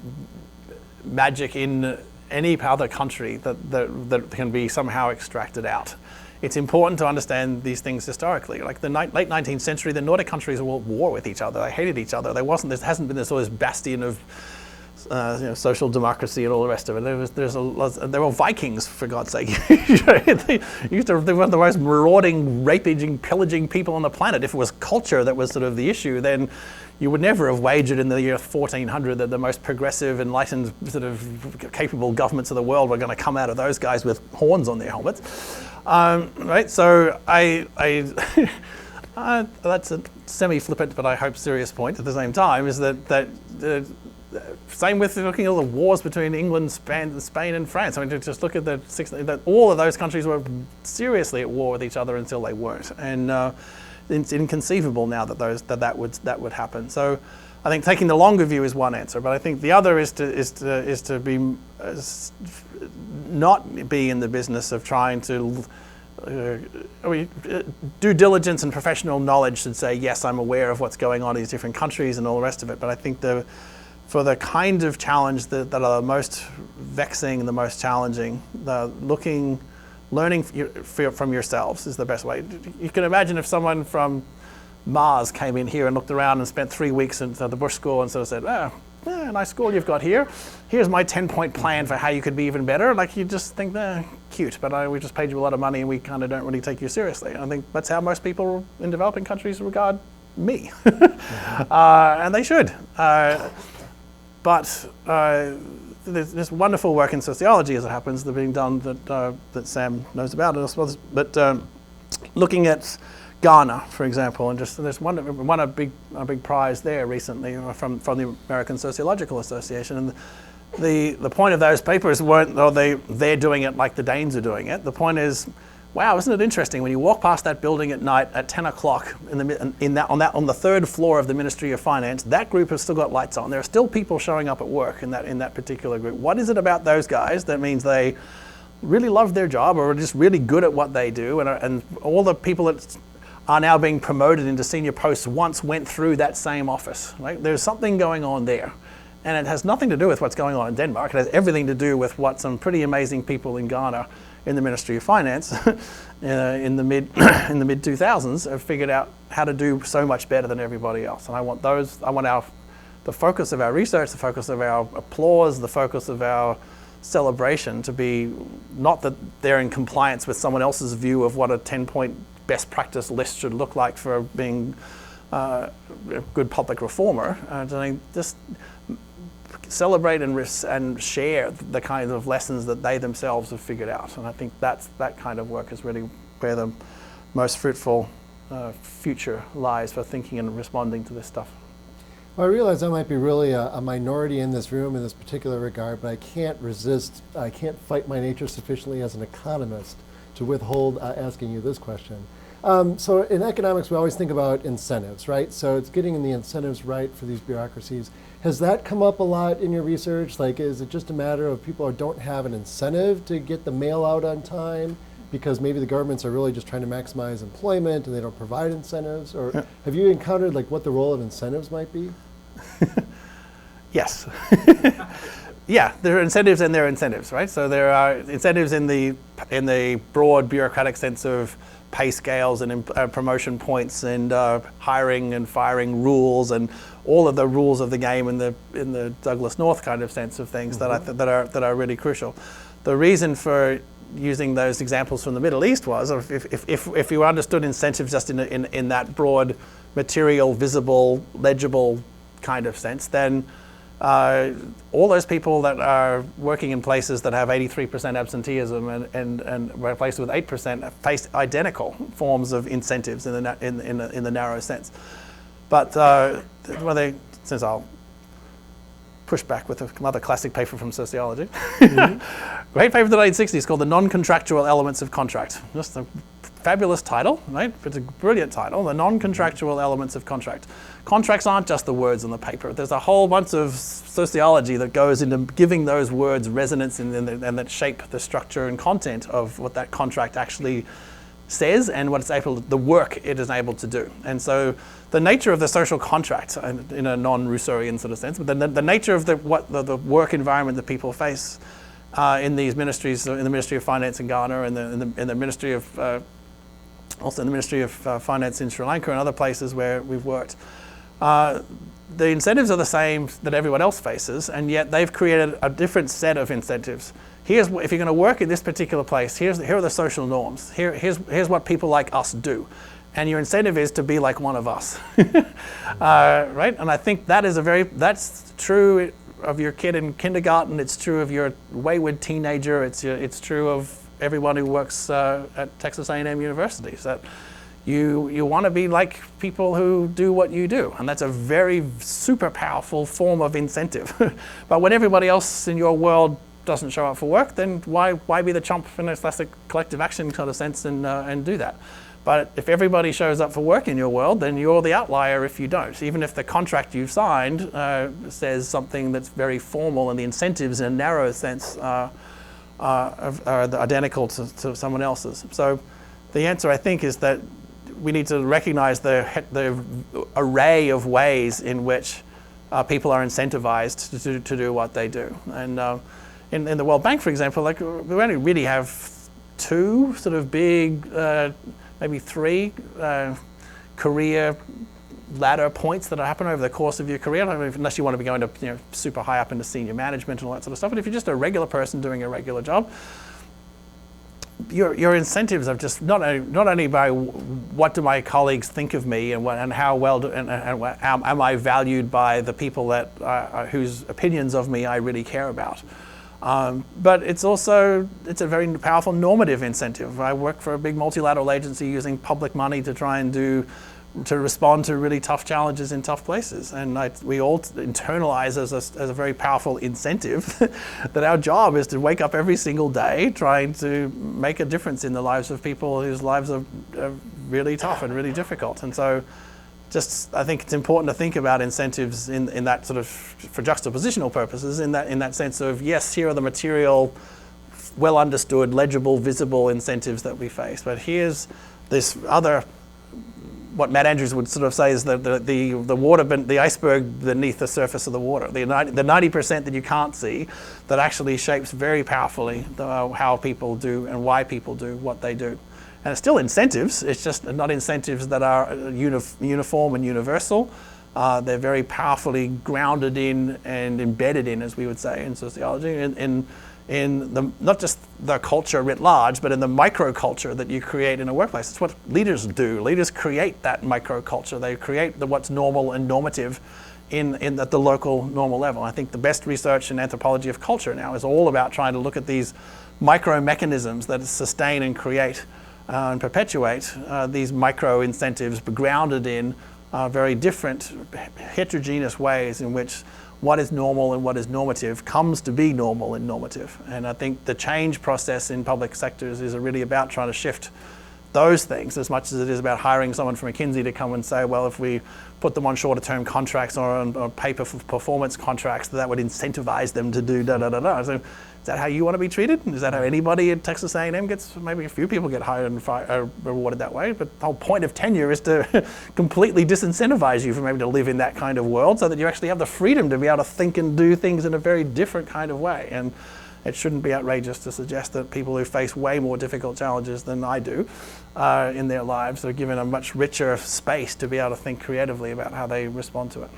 [SPEAKER 1] magic in any other country that can be somehow extracted out. It's important to understand these things historically. Like the late 19th century, the Nordic countries were at war with each other. They hated each other. There hasn't been this sort of bastion of social democracy and all the rest of it. There were Vikings, for God's sake. They were one of the most marauding, raping, pillaging people on the planet. If it was culture that was sort of the issue, then you would never have wagered in the year 1400 that the most progressive, enlightened, sort of capable governments of the world were going to come out of those guys with horns on their helmets. Right, so that's a semi-flippant, but I hope serious point at the same time, is that same with looking at all the wars between England, Spain and France. I mean, just look at that all of those countries were seriously at war with each other until they weren't, and it's inconceivable now that would happen. So I think taking the longer view is one answer, but I think the other is to be not be in the business of trying to due diligence and professional knowledge should say, yes, I'm aware of what's going on in these different countries and all the rest of it. But I think for the kind of challenge that are the most vexing and the most challenging, learning from yourselves is the best way. You can imagine if someone from Mars came in here and looked around and spent 3 weeks at the Bush School and sort of said, nice school you've got here. Here's my 10-point plan for how you could be even better. Like you just think, cute, but we just paid you a lot of money and we kind of don't really take you seriously. I think that's how most people in developing countries regard me. And they should. But there's wonderful work in sociology, as it happens, that being done that Sam knows about. But looking at Ghana, for example, and there's won a big prize there recently from the American Sociological Association. And the point of those papers weren't, they're doing it like the Danes are doing it. The point is, wow, isn't it interesting when you walk past that building at night at 10 o'clock on the third floor of the Ministry of Finance, that group has still got lights on. There are still people showing up at work in that particular group. What is it about those guys that means they really love their job or are just really good at what they do, and all the people that are now being promoted into senior posts once went through that same office. Right? There's something going on there. And it has nothing to do with what's going on in Denmark. It has everything to do with what some pretty amazing people in Ghana in the Ministry of Finance in the mid 2000s have figured out how to do so much better than everybody else. And I want the focus of our research, the focus of our applause, the focus of our celebration to be not that they're in compliance with someone else's view of what a 10-point best practice list should look like for being a good public reformer. Just celebrate and share the kind of lessons that they themselves have figured out. And I think that kind of work is really where the most fruitful future lies for thinking and responding to this stuff.
[SPEAKER 2] Well, I realize I might be really a minority in this room in this particular regard, but I can't fight my nature sufficiently as an economist to withhold asking you this question. So in economics, we always think about incentives, right? So it's getting the incentives right for these bureaucracies. Has that come up a lot in your research? Like, is it just a matter of people who don't have an incentive to get the mail out on time because maybe the governments are really just trying to maximize employment and they don't provide incentives? Or have you encountered like what the role of incentives might be?
[SPEAKER 1] Yes. Yeah, there are incentives and there are incentives, right? So there are incentives in the broad bureaucratic sense of pay scales and promotion points and hiring and firing rules and all of the rules of the game in the Douglas North kind of sense of things that are really crucial. The reason for using those examples from the Middle East was, if you understood incentives just in that broad, material, visible, legible kind of sense, then all those people that are working in places that have 83% absenteeism and replaced with 8% face identical forms of incentives in the narrow sense. But since I'll push back with another classic paper from sociology, great paper of the 1960s called The Non-Contractual Elements of Contract. Just a fabulous title, right? It's a brilliant title, The Non-Contractual Elements of Contract. Contracts aren't just the words on the paper. There's a whole bunch of sociology that goes into giving those words resonance and that shape the structure and content of what that contract actually says and the work it is able to do. And so the nature of the social contract, in a non-Rousseauian sort of sense, but the nature of the work environment that people face in these ministries, in the Ministry of Finance in Ghana and in the Ministry of also in the Ministry of Finance in Sri Lanka and other places where we've worked. The incentives are the same that everyone else faces, and yet they've created a different set of incentives. If you're going to work in this particular place, here are the social norms. Here's what people like us do. And your incentive is to be like one of us. Right? And I think that's true of your kid in kindergarten. It's true of your wayward teenager. It's true of everyone who works at Texas A&M University. So that you want to be like people who do what you do, and that's a very super powerful form of incentive. But when everybody else in your world doesn't show up for work, then why be the chump in a classic collective action kind of sense and do that? But if everybody shows up for work in your world, then you're the outlier if you don't. Even if the contract you've signed says something that's very formal and the incentives in a narrow sense are identical to someone else's. So the answer, I think, is that we need to recognize the array of ways in which people are incentivized to do what they do. And in the World Bank, for example, like we only really have two sort of big, maybe three career ladder points that happen over the course of your career, unless you want to be going to super high up into senior management and all that sort of stuff. But if you're just a regular person doing a regular job, your incentives are just not only by what do my colleagues think of me and how well am I valued by the people that whose opinions of me I really care about, but it's a very powerful normative incentive. I work for a big multilateral agency using public money to try and to respond to really tough challenges in tough places. And we all internalize as a very powerful incentive that our job is to wake up every single day trying to make a difference in the lives of people whose lives are really tough and really difficult. And so I think it's important to think about incentives in that sort of, for juxtapositional purposes, in that sense of, yes, here are the material, well understood, legible, visible incentives that we face. But here's this other, what Matt Andrews would sort of say is the water, the iceberg beneath the surface of the water, the 90% that you can't see, that actually shapes very powerfully how people do and why people do what they do. And it's still incentives. It's just not incentives that are uniform and universal. They're very powerfully grounded in and embedded in, as we would say in sociology, in the, not just the culture writ large, but in the microculture that you create in a workplace. It's what leaders do. Leaders create that microculture. They create what's normal and normative at the local normal level. I think the best research in anthropology of culture now is all about trying to look at these micro mechanisms that sustain and create and perpetuate these micro incentives grounded in very different, heterogeneous ways in which what is normal and what is normative comes to be normal and normative. And I think the change process in public sectors is really about trying to shift those things as much as it is about hiring someone from McKinsey to come and say, well, if we put them on shorter term contracts or on paper for performance contracts, that would incentivize them to do da-da-da-da. So is that how you want to be treated? Is that how anybody at Texas A&M gets, maybe a few people get hired and rewarded that way, but the whole point of tenure is to completely disincentivize you from able to live in that kind of world so that you actually have the freedom to be able to think and do things in a very different kind of way. And it shouldn't be outrageous to suggest that people who face way more difficult challenges than I do in their lives are given a much richer space to be able to think creatively about how they respond to it.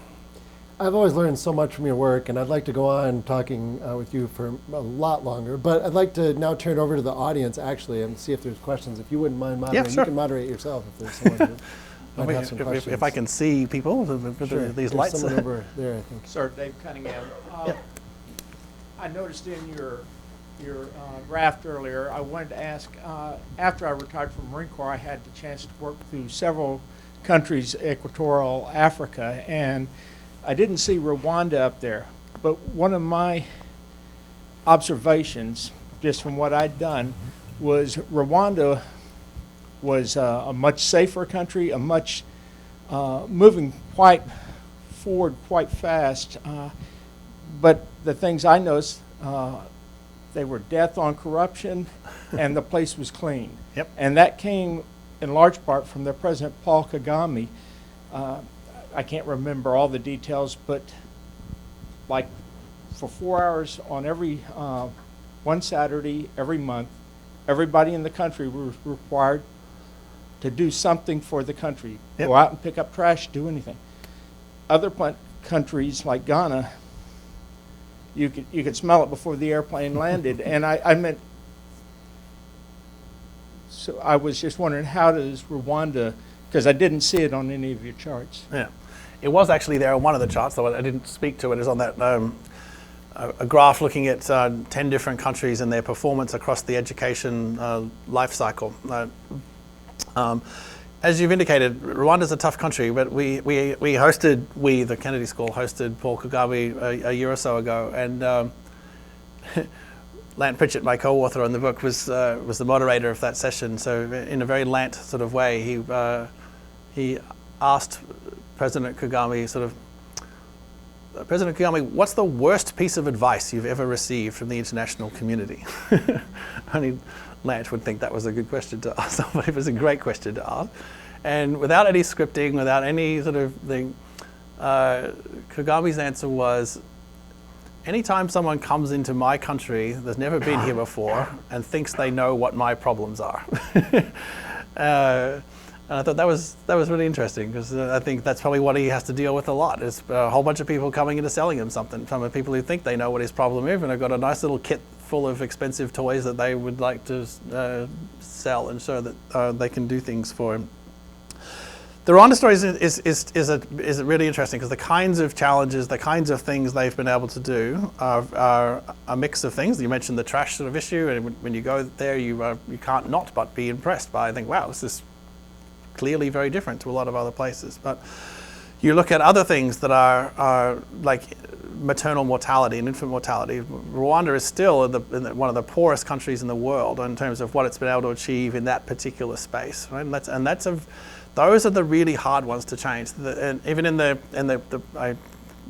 [SPEAKER 2] I've always learned so much from your work, and I'd like to go on talking with you for a lot longer, but I'd like to now turn over to the audience, actually, and see if there's questions. If you wouldn't mind moderating,
[SPEAKER 1] Yeah, sure.
[SPEAKER 2] You can moderate yourself if there's someone who might have some questions.
[SPEAKER 1] If I can see people with
[SPEAKER 2] Sure.
[SPEAKER 1] these
[SPEAKER 2] There's
[SPEAKER 1] lights.
[SPEAKER 2] someone over there, I think.
[SPEAKER 3] Sir, Dave Cunningham.
[SPEAKER 1] Yeah.
[SPEAKER 3] I noticed in your draft earlier, I wanted to ask, after I retired from Marine Corps, I had the chance to work through several countries, equatorial Africa, and I didn't see Rwanda up there. But one of my observations, just from what I'd done, was Rwanda was a much safer country, a much moving quite forward quite fast. But the things I noticed, they were death on corruption, and the place was clean.
[SPEAKER 1] Yep.
[SPEAKER 3] And that came in large part from their president, Paul Kagame. I can't remember all the details, but like for 4 hours on every one Saturday every month, everybody in the country was required to do something for the country.
[SPEAKER 1] Yep.
[SPEAKER 3] Go out and pick up trash, do anything. Other countries like Ghana, you could smell it before the airplane landed. And I meant, so I was just wondering, how does Rwanda, because I didn't see it on any of your charts.
[SPEAKER 1] Yeah, it was actually there on one of the charts, though I didn't speak to it. It's on that a graph looking at 10 different countries and their performance across the education life cycle. As you've indicated, Rwanda's a tough country, but the Kennedy School hosted Paul Kagame a year or so ago, and Lant Pritchett, my co-author on the book, was the moderator of that session. So in a very Lant sort of way, he asked President Kagame, President Kagame, what's the worst piece of advice you've ever received from the international community? Only Lant would think that was a good question to ask, but it was a great question to ask. And without any scripting, without any sort of thing, Kagame's answer was, anytime someone comes into my country that's never been here before and thinks they know what my problems are. And I thought that was really interesting, because I think that's probably what he has to deal with a lot, is a whole bunch of people coming into selling him something, from people who think they know what his problem is and have got a nice little kit full of expensive toys that they would like to sell and show that they can do things for him. The Rwanda story is really interesting, because the kinds of challenges, the kinds of things they've been able to do are a mix of things. You mentioned the trash sort of issue, and when you go there, you can't not but be impressed by, I think, wow, this is clearly very different to a lot of other places. But you look at other things that are like maternal mortality and infant mortality. Rwanda is still one of the poorest countries in the world in terms of what it's been able to achieve in that particular space, right? Those are the really hard ones to change. And even I,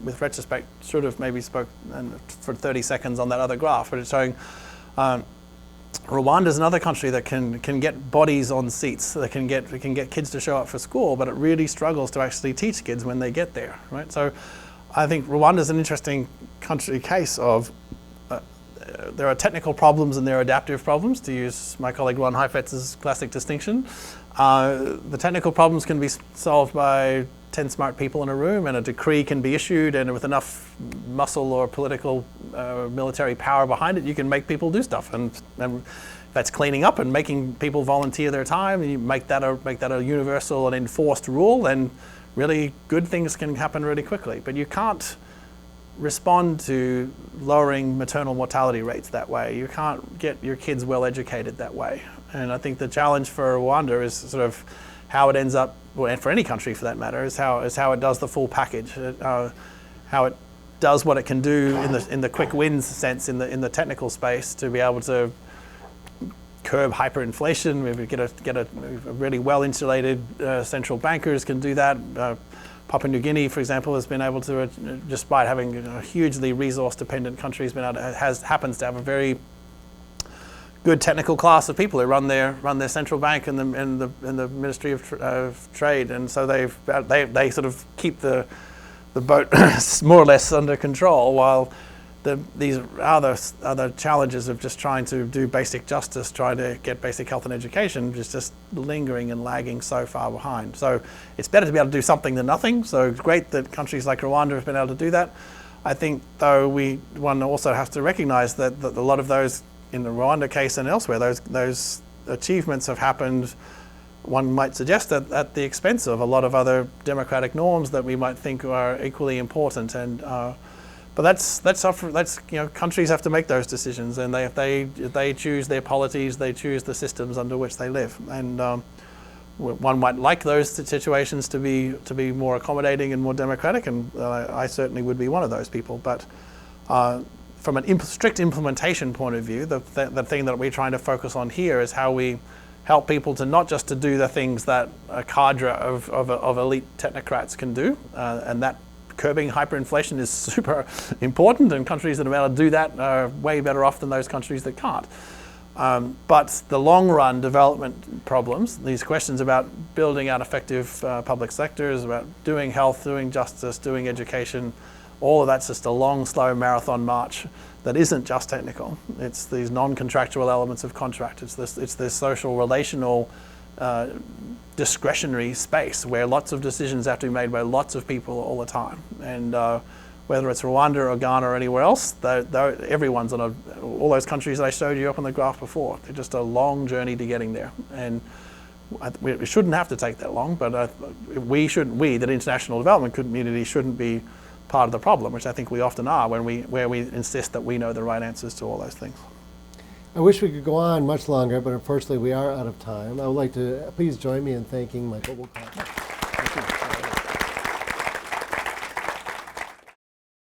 [SPEAKER 1] with retrospect, should have maybe spoke for 30 seconds on that other graph, but it's showing Rwanda is another country that can get bodies on seats, that can get kids to show up for school, but it really struggles to actually teach kids when they get there, right? So I think Rwanda is an interesting country case of there are technical problems and there are adaptive problems, to use my colleague Ron Heifetz's classic distinction. The technical problems can be solved by 10 smart people in a room, and a decree can be issued, and with enough muscle or political military power behind it, you can make people do stuff. And that's cleaning up and making people volunteer their time, and you make that a universal and enforced rule, then really good things can happen really quickly. But you can't respond to lowering maternal mortality rates that way. You can't get your kids well educated that way. And I think the challenge for Rwanda is sort of how it ends up and for any country for that matter, is how it does the full package, how it does what it can do in the quick wins sense in the technical space to be able to curb hyperinflation. We get a really well insulated central bankers can do that. Papua New Guinea, for example, has been able to, despite having a hugely resource-dependent country, happens to have a very good technical class of people who run their central bank and the Ministry of Trade, and so they sort of keep the boat more or less under control, while these other challenges of just trying to do basic justice, trying to get basic health and education, just lingering and lagging so far behind. So it's better to be able to do something than nothing. So it's great that countries like Rwanda have been able to do that. I think, though, one also has to recognize that a lot of those, in the Rwanda case and elsewhere, those achievements have happened, one might suggest, at the expense of a lot of other democratic norms that we might think are equally important. And but that's countries have to make those decisions, and they choose their polities, they choose the systems under which they live, and one might like those situations to be more accommodating and more democratic, and I certainly would be one of those people. But from an strict implementation point of view, the thing that we're trying to focus on here is how we help people to not just to do the things that a cadre of elite technocrats can do, and that curbing hyperinflation is super important, and countries that are able to do that are way better off than those countries that can't. But the long-run development problems, these questions about building out effective public sectors, about doing health, doing justice, doing education, all of that's just a long, slow marathon march that isn't just technical. It's these non-contractual elements of contract. It's this social, relational, discretionary space where lots of decisions have to be made by lots of people all the time. And whether it's Rwanda or Ghana or anywhere else, everyone's on all those countries that I showed you up on the graph before. They're just a long journey to getting there. And we shouldn't have to take that long, but we, the international development community, shouldn't be part of the problem, which I think we often are where we insist that we know the right answers to all those things.
[SPEAKER 2] I wish we could go on much longer, but unfortunately we are out of time. I would like to please join me in thanking Michael Woolcock.